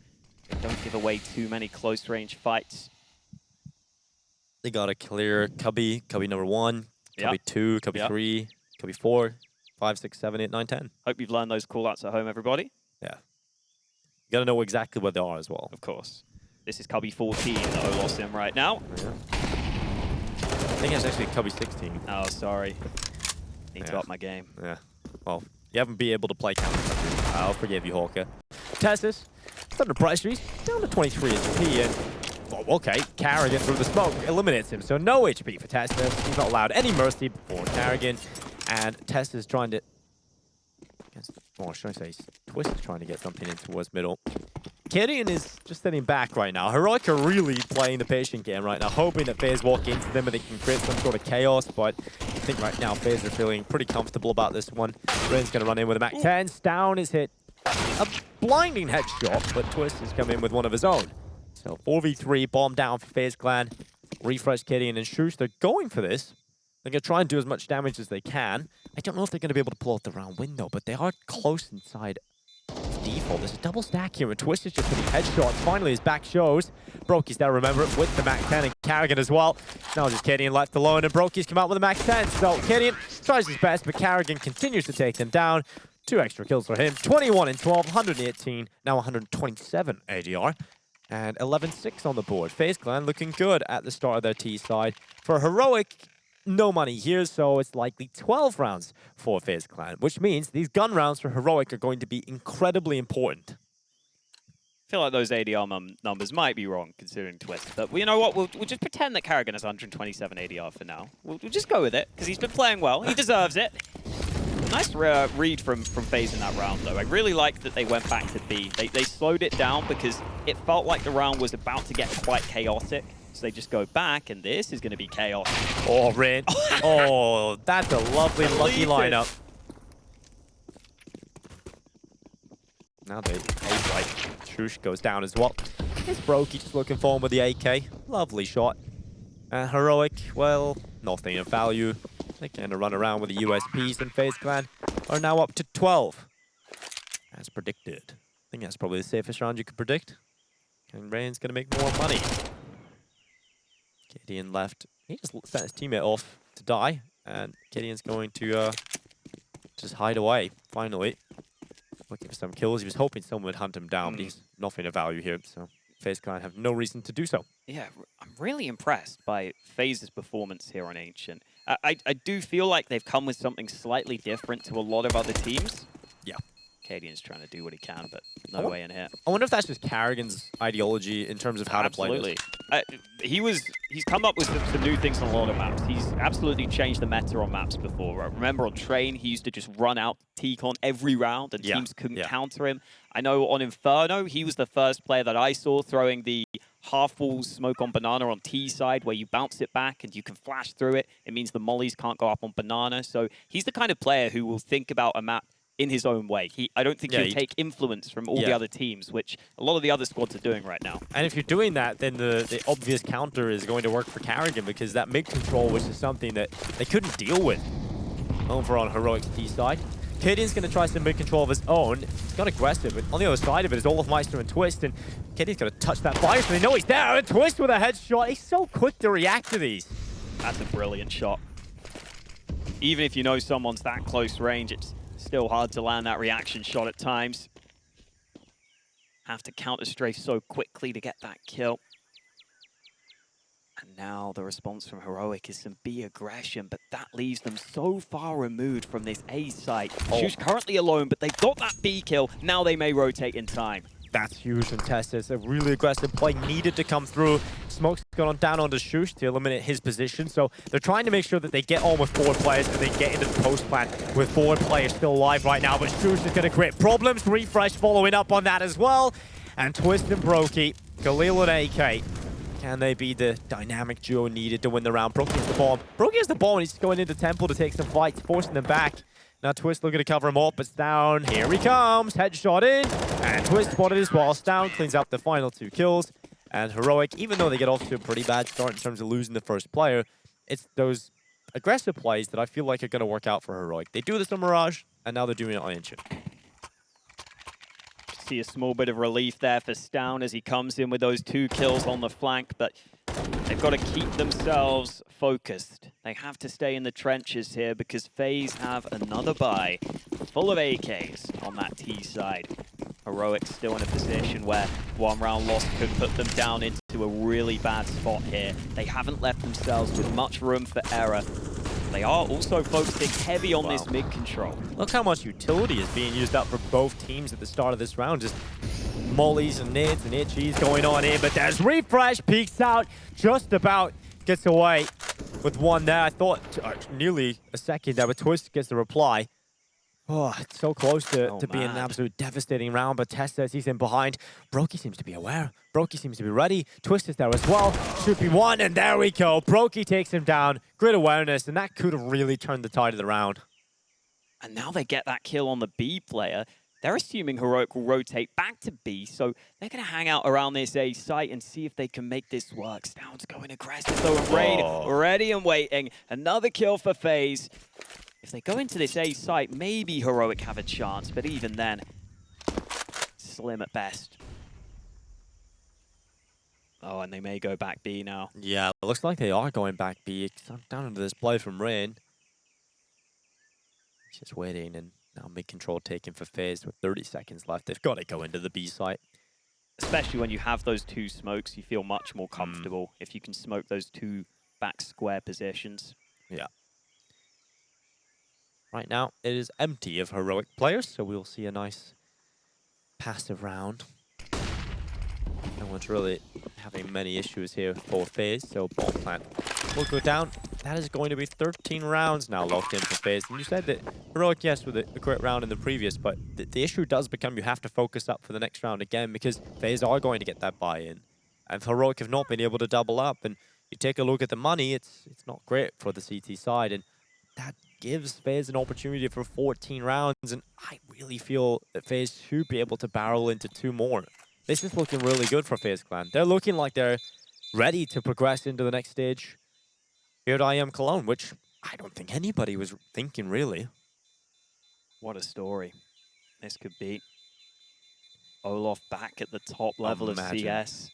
Speaker 2: They don't give away too many close range fights.
Speaker 1: They got to clear Cubby number 1, Cubby 2, Cubby 3, Cubby 4, 5, 6, 7, 8, 9, 10.
Speaker 2: Hope you've learned those callouts at home, everybody.
Speaker 1: Yeah. You got to know exactly where they are as well.
Speaker 2: Of course. This is Cubby 14 that I lost him right now.
Speaker 1: Yeah. I think it's actually Cubby 16.
Speaker 2: Oh, sorry. Need to up my game.
Speaker 1: Yeah. Well, you haven't been able to play counter. I'll forgive you, Hawker. TeSeS, under pressure. He's down to 23 HP, and oh, okay, Carrigan through the smoke eliminates him. So no HP for TeSeS. He's not allowed any mercy for Carrigan, and TeSeS is trying to Or should I say, Twist is trying to get something in towards middle. Gideon is just sitting back right now. Heroic are really playing the patient game right now, hoping that FaZe walk into them and they can create some sort of chaos, but I think right now FaZe are feeling pretty comfortable about this one. Rain's going to run in with a Mac 10. Stavn is hit a blinding headshot, but Twist has come in with one of his own. So 4v3, bomb down for FaZe Clan. Refresh Gideon and sjuush. They're going for this. They're going to try and do as much damage as they can. I don't know if they're going to be able to pull out the round window, but they are close inside default. There's a double stack here, and Twist is just hitting headshots. Finally, his back shows. Brokey's there, remember it, with the Mac 10 and Karrigan as well. Now just Gideon left alone, and Brokey's come out with a Mac 10. So Gideon tries his best, but Karrigan continues to take them down. 2 extra kills for him. 21 and 12, 118, now 127 ADR. And 11-6 on the board. FaZe Clan looking good at the start of their T side. For Heroic, no money here, so it's likely 12 rounds for FaZe Clan, which means these gun rounds for Heroic are going to be incredibly important.
Speaker 2: I feel like those ADR numbers might be wrong, considering Twist. But you know what? We'll just pretend that Karrigan has 127 ADR for now. We'll just go with it, because he's been playing well. He deserves it. Nice read from FaZe in that round, though. I really like that they went back to B. They slowed it down because it felt like the round was about to get quite chaotic. So they just go back, and this is going to be chaos.
Speaker 1: Oh, Rin. Oh, that's a lovely, lucky lineup. Now they right. sjuush goes down as well. It's Brokey just looking for him with the AK. Lovely shot. Heroic, well, nothing of value. They kind of run around with the USPs, and FaZe Clan are now up to 12. As predicted. I think that's probably the safest round you could predict. And Rain's going to make more money. Gideon left. He just sent his teammate off to die. And Gideon's going to just hide away, finally. Looking for some kills. He was hoping someone would hunt him down, but he's nothing of value here. So FaZe Clan have no reason to do so.
Speaker 2: Yeah, I'm really impressed by FaZe's performance here on Ancient. I do feel like they've come with something slightly different to a lot of other teams.
Speaker 1: Yeah.
Speaker 2: Cadian's trying to do what he can, but no way in here.
Speaker 1: I wonder if that's just Karrigan's ideology in terms of how to play this.
Speaker 2: He's come up with some new things on a lot of maps. He's absolutely changed the meta on maps before. Remember on Train, he used to just run out T-Con every round and teams couldn't counter him. I know on Inferno, he was the first player that I saw throwing the half-wall smoke on Banana on T side where you bounce it back and you can flash through it. It means the mollies can't go up on Banana. So he's the kind of player who will think about a map in his own way. I don't think he'll take influence from all the other teams, which a lot of the other squads are doing right now.
Speaker 1: And if you're doing that, then the obvious counter is going to work for Karrigan, because that mid control, which is something that they couldn't deal with over on Heroic's T side. Gideon's going to try some mid control of his own. He's got aggressive, but on the other side of it is Olofmeister and Twist, and Gideon's going to touch that fire, so they know he's there. And Twist with a headshot. He's so quick to react to these.
Speaker 2: That's a brilliant shot. Even if you know someone's that close range, it's still hard to land that reaction shot at times. Have to counter strafe so quickly to get that kill. And now the response from Heroic is some B aggression, but that leaves them so far removed from this A site. sjuush currently alone, but they've got that B kill. Now they may rotate in time.
Speaker 1: That's huge from TeSeS. A really aggressive play needed to come through. Smoke's gone down onto sjuush to eliminate his position. So they're trying to make sure that they get on with 4 players and they get into the post plan with 4 players still alive right now. But sjuush is going to create problems. Refresh following up on that as well. And Twist and Brokey, Khalil and AK. Can they be the dynamic duo needed to win the round? Brokey has the bomb. Brokey has the bomb, and he's going into Temple to take some fights, forcing them back. Now Twist looking to cover him up, but Stavn, here he comes. Headshot in, and Twist spotted as well. Stavn cleans up the final 2 kills. And Heroic, even though they get off to a pretty bad start in terms of losing the first player, it's those aggressive plays that I feel like are going to work out for Heroic. They do this on Mirage, and now they're doing it on Ancient.
Speaker 2: See a small bit of relief there for Stavn as he comes in with those 2 kills on the flank, but they've got to keep themselves focused. They have to stay in the trenches here because FaZe have another buy full of AKs on that T side. Heroic still in a position where 1 round loss could put them down into a really bad spot here. They haven't left themselves with much room for error. They are also focusing heavy on this mid control.
Speaker 1: Look how much utility is being used up for both teams at the start of this round. Just mollies and nades and itchies going on in, but there's Refresh, peeks out, just about gets away with 1 there. I thought nearly a second there, but Twist gets the reply. Oh, it's so close to being an
Speaker 2: man.
Speaker 1: absolute devastating round, but TeSeS, he's in behind. Brokey seems to be aware. Brokey seems to be ready. Twist is there as well. Should be one, and there we go. Brokey takes him down. Great awareness, and that could have really turned the tide of the round.
Speaker 2: And now they get that kill on the B player. They're assuming Heroic will rotate back to B, so they're going to hang out around this A site and see if they can make this work. stavn's going aggressive though, and Raid ready and waiting. Another kill for FaZe. If they go into this A site, maybe Heroic have a chance, but even then, slim at best. Oh, and they may go back B now.
Speaker 1: Yeah, it looks like they are going back B. It's down into this play from Rain. He's just waiting, and now mid-control taken for FaZe with 30 seconds left. They've got to go into the B site.
Speaker 2: Especially when you have those two smokes, you feel much more comfortable if you can smoke those two back square positions.
Speaker 1: Yeah. Right now, it is empty of Heroic players, so we'll see a nice passive round. No one's really having many issues here for FaZe, so ball plant will go down. That is going to be 13 rounds now locked in for FaZe. And you said that Heroic, yes, with a great round in the previous, but the issue does become you have to focus up for the next round again because FaZe are going to get that buy-in. And Heroic have not been able to double up. And you take a look at the money, it's not great for the CT side. And that gives FaZe an opportunity for 14 rounds. And I really feel that FaZe should be able to barrel into 2 more. This is looking really good for FaZe Clan. They're looking like they're ready to progress into the next stage here at IEM Cologne, which I don't think anybody was thinking, really.
Speaker 2: What a story this could be. Olaf back at the top level of CS.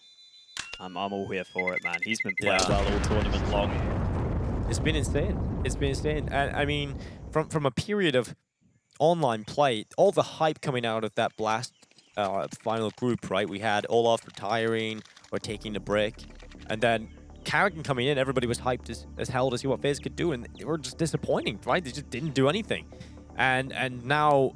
Speaker 2: I'm all here for it, man. He's been playing well all tournament long.
Speaker 1: It's been insane. It's been insane. And I mean, from a period of online play, all the hype coming out of that Blast final group, right? We had Olaf retiring or taking a break, and then Karrigan coming in, everybody was hyped as hell to see what FaZe could do, and they were just disappointing, right? They just didn't do anything. And now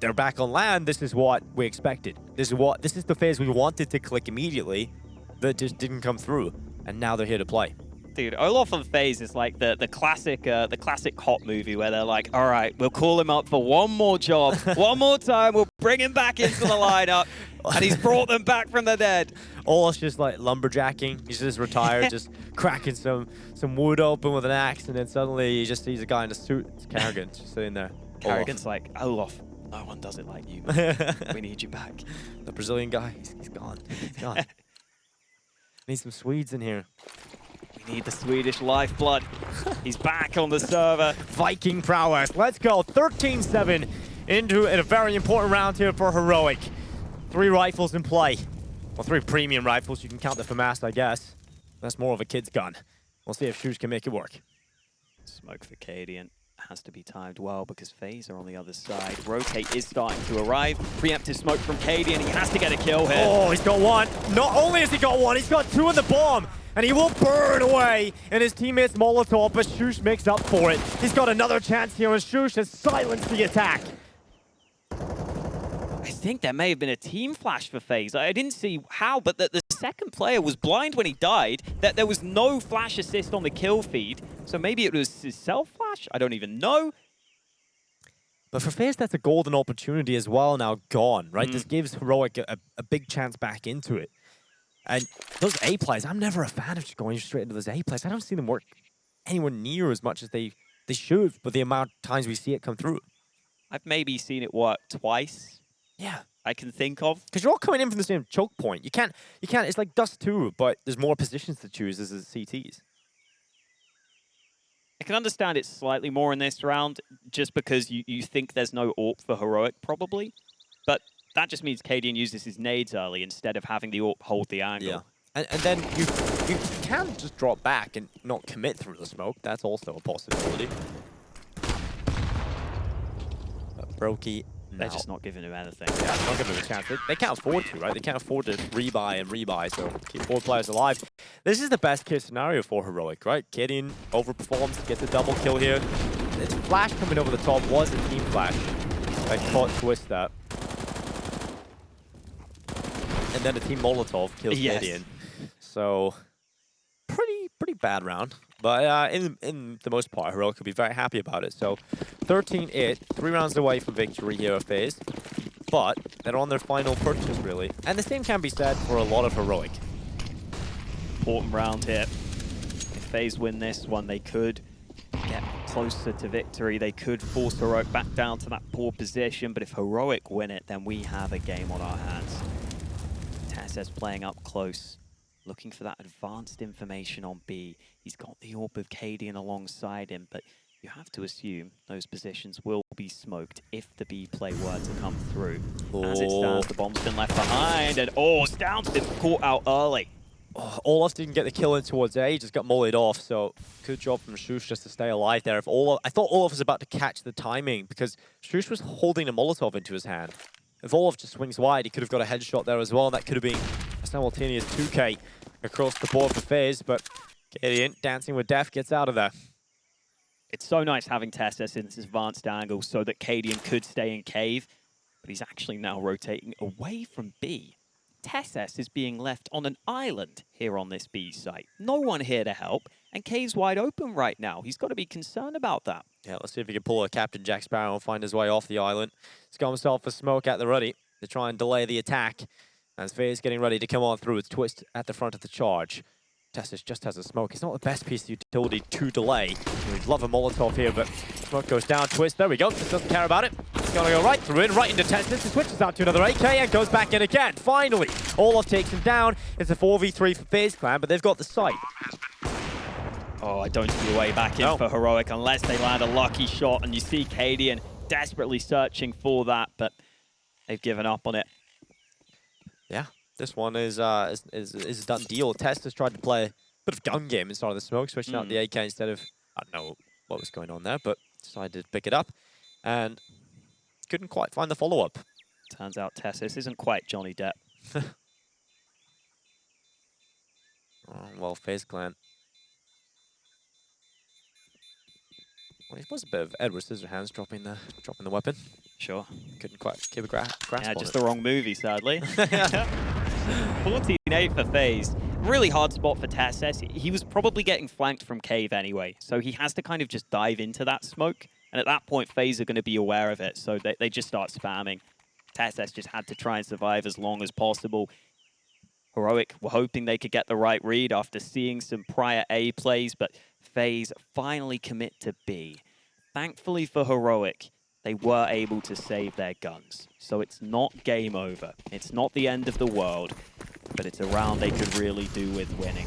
Speaker 1: they're back on land. This is what we expected. This is the FaZe we wanted to click immediately that just didn't come through. And now they're here to play.
Speaker 2: Dude, Olaf on FaZe is like the classic hot movie where they're like, all right, we'll call him up for one more job, one more time, we'll bring him back into the lineup, and he's brought them back from the dead.
Speaker 1: Olaf's just like lumberjacking. He's just retired, just cracking some wood open with an axe, and then suddenly he just sees a guy in a suit. It's Karrigan just sitting there.
Speaker 2: Karrigan's like, Olaf, no one does it like you, man. We need you back.
Speaker 1: The Brazilian guy, he's gone. He's gone. Need some Swedes in here.
Speaker 2: We need the Swedish lifeblood. He's back on the server.
Speaker 1: Viking prowess. Let's go. 13-7 into a very important round here for Heroic. 3 rifles in play. Well, 3 premium rifles. You can count the FAMAS, I guess. That's more of a kid's gun. We'll see if sjuush can make it work.
Speaker 2: Smoke for Cadian. Has to be timed well because FaZe are on the other side. Rotate is starting to arrive. Preemptive smoke from Cadian. He has to get a kill here.
Speaker 1: Oh, he's got 1. Not only has he got 1, he's got 2 in the bomb. And he will burn away in his teammate's Molotov, but sjuush makes up for it. He's got another chance here, and sjuush has silenced the attack.
Speaker 2: I think there may have been a team flash for FaZe. I didn't see how, but the second player was blind when he died. That there was no flash assist on the kill feed. So maybe it was his self-flash? I don't even know.
Speaker 1: But for FaZe, that's a golden opportunity as well now gone, right? This gives Heroic a big chance back into it. And those A plays, I'm never a fan of just going straight into those A plays. I don't see them work anywhere near as much as they should, but the amount of times we see it come through.
Speaker 2: I've maybe seen it work twice.
Speaker 1: Yeah.
Speaker 2: I can think of.
Speaker 1: Because you're all coming in from the same choke point. You can't, it's like Dust 2, but there's more positions to choose as CTs.
Speaker 2: I can understand it slightly more in this round, just because you think there's no AWP for Heroic, probably. But that just means Cadian uses his nades early instead of having the AWP hold the angle.
Speaker 1: Yeah. And then you can just drop back and not commit through the smoke. That's also a possibility. But Brokey,
Speaker 2: they're just not giving him anything.
Speaker 1: Yeah, not giving him a chance. They can't afford to, right? They can't afford to rebuy, so keep 4 players alive. This is the best case scenario for Heroic, right? Cadian overperforms, gets a double kill here. Its flash coming over the top was a team flash. I caught Twist that. And then a team Molotov kills Cadian. So pretty bad round, But in the most part, Heroic could be very happy about it. So 13-8, 3 rounds away from victory here at FaZe. But they're on their final purchase, really. And the same can be said for a lot of Heroic.
Speaker 2: Important round here. If FaZe win this one, they could get closer to victory. They could force Heroic back down to that poor position. But if Heroic win it, then we have a game on our hands. TeSeS playing up close, looking for that advanced information on B. He's got the AWP of Cadian alongside him, but you have to assume those positions will be smoked if the B play were to come through. As it stands, the bomb's been left behind, and stavn's been caught out early.
Speaker 1: Olaf didn't get the kill in towards A, he just got mollied off, so good job from sjuush just to stay alive there. If Olaf, I thought Olaf was about to catch the timing because sjuush was holding a Molotov into his hand. If Olaf just swings wide, he could have got a headshot there as well. That could have been a simultaneous 2K across the board for FaZe, but Cadian, dancing with death, gets out of there.
Speaker 2: It's so nice having TeSeS in this advanced angle so that Cadian could stay in cave, but he's actually now rotating away from B. TeSeS is being left on an island here on this B site. No one here to help, and cave's wide open right now. He's got to be concerned about that.
Speaker 1: Yeah, let's see if he can pull a Captain Jack Sparrow and find his way off the island. He's got himself a smoke at the ready to try and delay the attack. As FaZe getting ready to come on through with Twist at the front of the charge. TeSeS just has a smoke. It's not the best piece of utility to delay. We'd love a Molotov here, but smoke goes down. Twist, there we go. Just doesn't care about it. He's gonna go right through in, right into TeSeS. He switches out to another AK and goes back in again. Finally, Olaf takes him down. It's a 4v3 for FaZe Clan, but they've got the site.
Speaker 2: Oh, I don't see a way back in for Heroic unless they land a lucky shot, and you see Cadian desperately searching for that, but they've given up on it.
Speaker 1: Yeah. This one is a done deal. TeSeS tried to play a bit of gun game inside of the smoke, switching out the AK instead of, I don't know what was going on there, but decided to pick it up and couldn't quite find the follow-up.
Speaker 2: Turns out TeSeS isn't quite Johnny Depp.
Speaker 1: Well, FaZe Clan. Well, he was a bit of Edward Scissorhands dropping the weapon.
Speaker 2: Sure.
Speaker 1: Couldn't quite keep a grasp on
Speaker 2: just
Speaker 1: it.
Speaker 2: the wrong movie, sadly. 14-8 for FaZe. Really hard spot for TeSeS. He was probably getting flanked from cave anyway, so he has to kind of just dive into that smoke. And at that point, FaZe are going to be aware of it, so they just start spamming. TeSeS just had to try and survive as long as possible. Heroic were hoping they could get the right read after seeing some prior A plays, but FaZe finally commit to B. Thankfully for Heroic, they were able to save their guns. So it's not game over. It's not the end of the world, but it's a round they could really do with winning.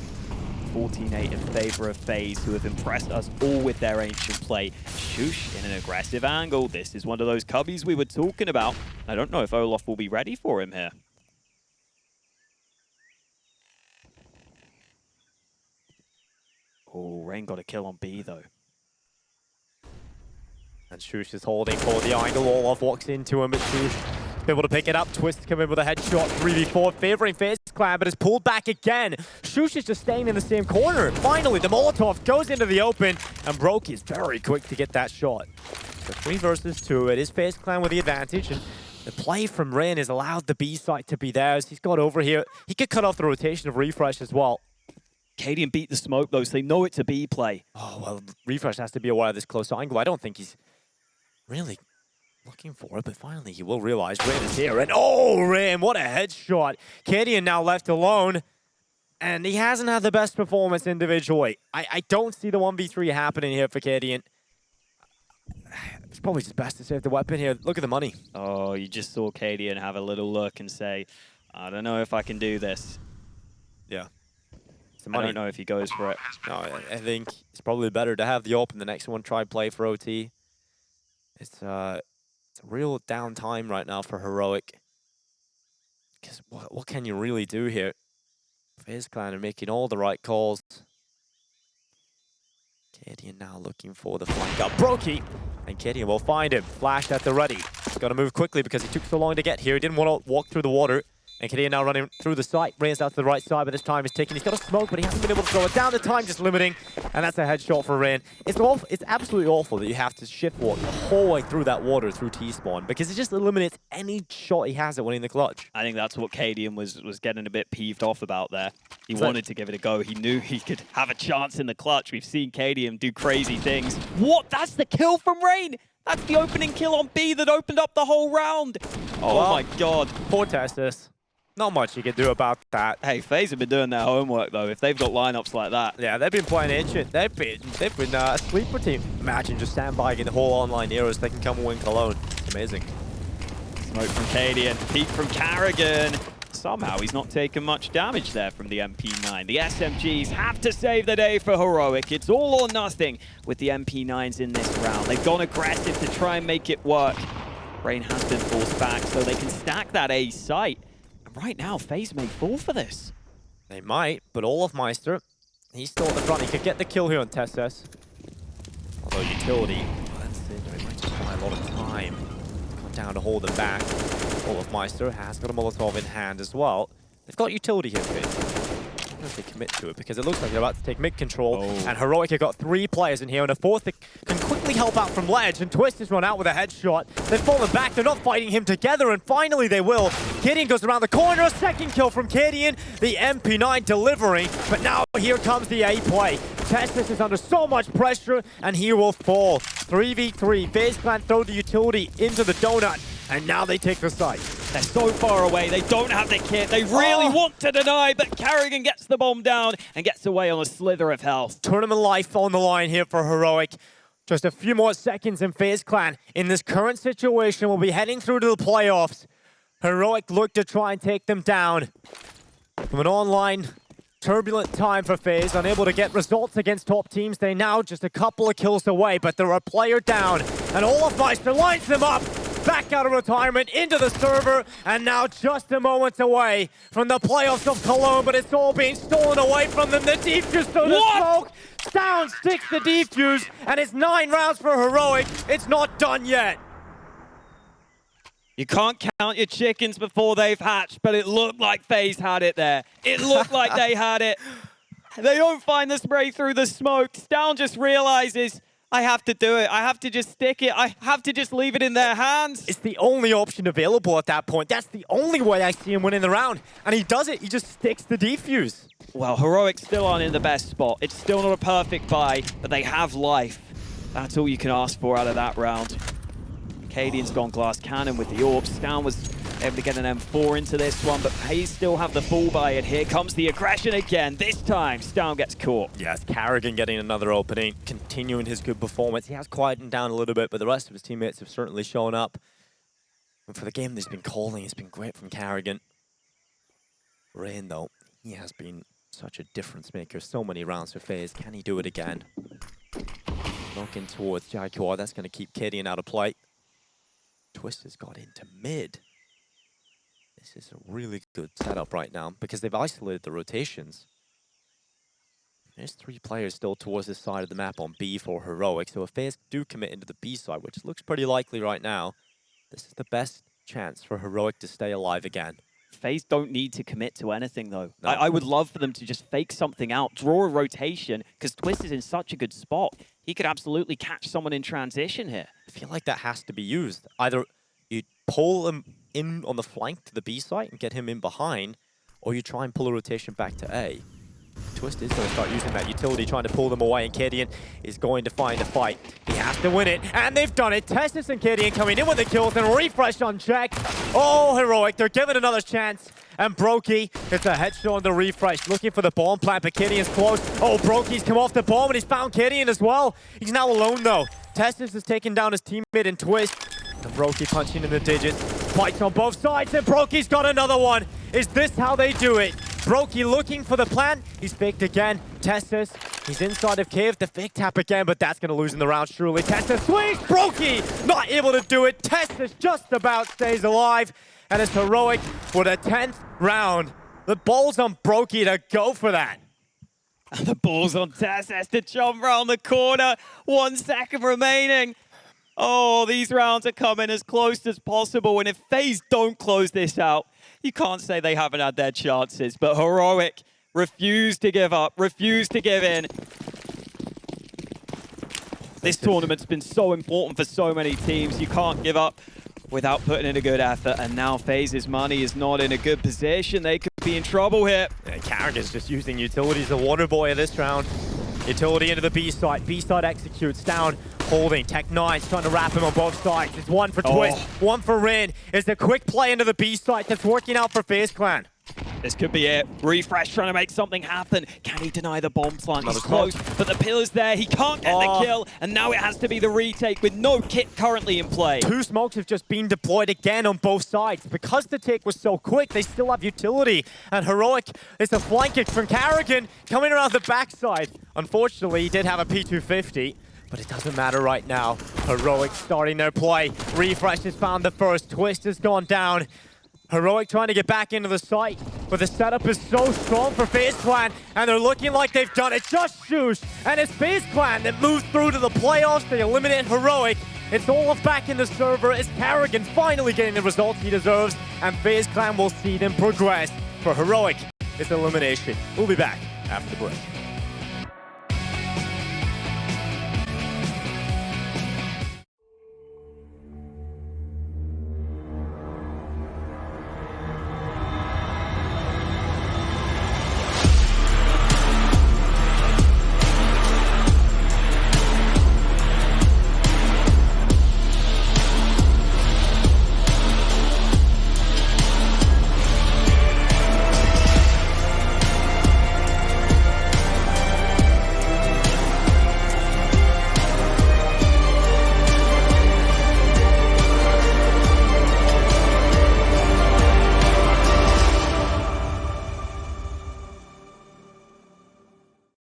Speaker 2: 14-8 in favor of FaZe, who have impressed us all with their ancient play. sjuush in an aggressive angle. This is one of those cubbies we were talking about. I don't know if Olaf will be ready for him here. Oh, Rain got a kill on B, though.
Speaker 1: And sjuush is holding for the angle. Olaf walks into him, but sjuush able to pick it up. Twist come in with a headshot. 3v4 favoring FaZe Clan, but is pulled back again. sjuush is just staying in the same corner. Finally, the Molotov goes into the open, and Broky is very quick to get that shot. So 3 versus 2. It is FaZe Clan with the advantage, and the play from Rain has allowed the B site to be theirs. He's got over here. He could cut off the rotation of Refresh as well.
Speaker 2: Cadian beat the smoke, though, so they know it's a B play.
Speaker 1: Oh, well, Refresh has to be aware of this close angle. I don't think he's really looking for it, but finally he will realize Rain is here. And Rain, what a headshot. Cadian now left alone, and he hasn't had the best performance individually. I don't see the 1v3 happening here for Cadian. It's probably just best to save the weapon here. Look at the money.
Speaker 2: Oh, you just saw Cadian have a little look and say, I don't know if I can do this.
Speaker 1: Yeah.
Speaker 2: I don't know if he goes for it.
Speaker 1: No, I think it's probably better to have the open. The next one, try play for OT. It's a real downtime right now for Heroic. Because what can you really do here? FaZe Clan are making all the right calls. Cadian now looking for the flank up. Broky! And Cadian will find him. Flash at the ready. He's got to move quickly because he took so long to get here. He didn't want to walk through the water. And Kadir now running through the site. Rain's out to the right side, but this time is ticking. He's got a smoke, but he hasn't been able to throw it down. The time just limiting, and that's a headshot for Rain. It's awful. It's absolutely awful that you have to shift walk the whole way through that water through T-spawn, because it just eliminates any shot he has at winning the clutch.
Speaker 2: I think that's what Cadian was getting a bit peeved off about there. He wanted to give it a go. He knew he could have a chance in the clutch. We've seen Cadian do crazy things. What? That's the kill from Rain! That's the opening kill on B that opened up the whole round. Oh
Speaker 1: well,
Speaker 2: my god.
Speaker 1: Poor TeSeS. Not much you can do about that.
Speaker 2: Hey, FaZe have been doing their homework though. If they've got lineups like that.
Speaker 1: Yeah, they've been playing ancient. They've been a sleeper team. Imagine just sandbagging the whole online era so they can come and win Cologne. It's amazing.
Speaker 2: Smoke from Cadian, peek from Carrigan. Somehow he's not taken much damage there from the MP9. The SMGs have to save the day for Heroic. It's all or nothing with the MP9s in this round. They've gone aggressive to try and make it work. Rain has been forced back so they can stack that A site. Right now, FaZe may fall for this.
Speaker 1: They might, but Olofmeister, he's still at the front. He could get the kill here on TeSeS. Although utility, that's it. It might just buy a lot of time. Come down to hold them back. Olofmeister has got a Molotov in hand as well. They've got utility here, FaZe. I don't know if they commit to it, because it looks like they're about to take mid control. And Heroic have got 3 players in here, and a 4th that can quickly help out from ledge, and Twist has run out with a headshot. They've fallen back, they're not fighting him together, and finally they will. Kadian goes around the corner, a second kill from Kadian, the MP9 delivering, but now here comes the A play. TeSeS is under so much pressure, and he will fall. 3v3, FaZe Clan throw the utility into the donut, and now they take the site.
Speaker 2: They're so far away, they don't have the kit. They really want to deny, but Carrigan gets the bomb down and gets away on a slither of health.
Speaker 1: Tournament life on the line here for Heroic. Just a few more seconds in FaZe Clan. In this current situation, we'll be heading through to the playoffs. Heroic look to try and take them down. From an online turbulent time for FaZe, unable to get results against top teams. They now just a couple of kills away, but they're a player down. And Olofmeister lines them up. Back out of retirement, into the server, and now just a moment away from the playoffs of Cologne, but it's all being stolen away from them. The defuse through the smoke. Stavn sticks the defuse, and it's 9 rounds for Heroic. It's not done yet.
Speaker 2: You can't count your chickens before they've hatched, but it looked like FaZe had it there. It looked like they had it. They don't find the spray through the smoke. Stavn just realizes, I have to do it. I have to just stick it. I have to just leave it in their hands.
Speaker 1: It's the only option available at that point. That's the only way I see him winning the round. And he does it. He just sticks the defuse.
Speaker 2: Well, Heroic still aren't in the best spot. It's still not a perfect buy, but they have life. That's all you can ask for out of that round. Cadian's gone glass cannon with the orb. Stavn was able to get an M4 into this one, but FaZe still have the full buy, and here comes the aggression again. This time, Stavn gets caught.
Speaker 1: Yes, Carrigan getting another opening, continuing his good performance. He has quietened down a little bit, but the rest of his teammates have certainly shown up. And for the game that he's been calling, it's been great from Carrigan. Rain, though, he has been such a difference maker. So many rounds for FaZe. Can he do it again? Looking towards Jaguar. That's going to keep Kadian out of play. Twist has got into mid. This is a really good setup right now because they've isolated the rotations. There's 3 players still towards this side of the map on B for Heroic. So if FaZe do commit into the B side, which looks pretty likely right now, this is the best chance for Heroic to stay alive again.
Speaker 2: FaZe don't need to commit to anything, though.
Speaker 1: No.
Speaker 2: I would love for them to just fake something out, draw a rotation, because Twist is in such a good spot. He could absolutely catch someone in transition here.
Speaker 1: I feel like that has to be used. Either you pull him in on the flank to the B site and get him in behind, or you try and pull a rotation back to A. Twist is going to start using that utility, trying to pull them away, and Kadian is going to find a fight. He has to win it, and they've done it. TeSeS and Kadian coming in with the kills, and refresh on check. Oh, Heroic, they're given another chance. And Brokey gets a headshot on the refresh, looking for the bomb plant, but Kadian's close. Oh, Brokey's come off the bomb, and he's found Kadian as well. He's now alone, though. TeSeS has taken down his teammate in Twist. And Brokey punching in the digits. Fights on both sides, and Brokey's got another one. Is this how they do it? Brokey looking for the plant. He's faked again. TeSeS, he's inside of cave. The fake tap again, but that's going to lose in the round, surely. TeSeS swings. Brokey not able to do it. TeSeS just about stays alive. And it's Heroic for the 10th round. The ball's on Brokey to go for that.
Speaker 2: And the ball's on TeSeS to jump round the corner. 1 second remaining. Oh, these rounds are coming as close as possible. And if FaZe don't close this out, You can't say they haven't had their chances, but Heroic refused to give up, refused to give in. This tournament's been so important for so many teams. You can't give up without putting in a good effort, and now FaZe's money is not in a good position. They could be in trouble here.
Speaker 1: Yeah, Carrigan's just using utility as a water boy this round. Utility into the B side. B side executes. Down, holding. Tech9's trying to wrap him on both sides. It's one for Twist, one for Rin. It's a quick play into the B side that's working out for FaZe Clan.
Speaker 2: This could be it. Refresh trying to make something happen. Can he deny the bomb plant? He's
Speaker 1: Another
Speaker 2: close, but the pillar's there. He can't get the kill, and now it has to be the retake with no kit currently in play.
Speaker 1: 2 smokes have just been deployed again on both sides. Because the take was so quick, they still have utility. And Heroic is a flank kick from Carrigan coming around the backside. Unfortunately, he did have a P250. But it doesn't matter right now. Heroic starting their play. Refresh has found the first. Twist has gone down. Heroic trying to get back into the site, but the setup is so strong for FaZe Clan, and they're looking like they've done it. Just sjuush, and it's FaZe Clan that moves through to the playoffs. They eliminate Heroic. It's Olaf back in the server. It's Carrigan finally getting the results he deserves, and FaZe Clan will see them progress. For Heroic, it's elimination. We'll be back after the break.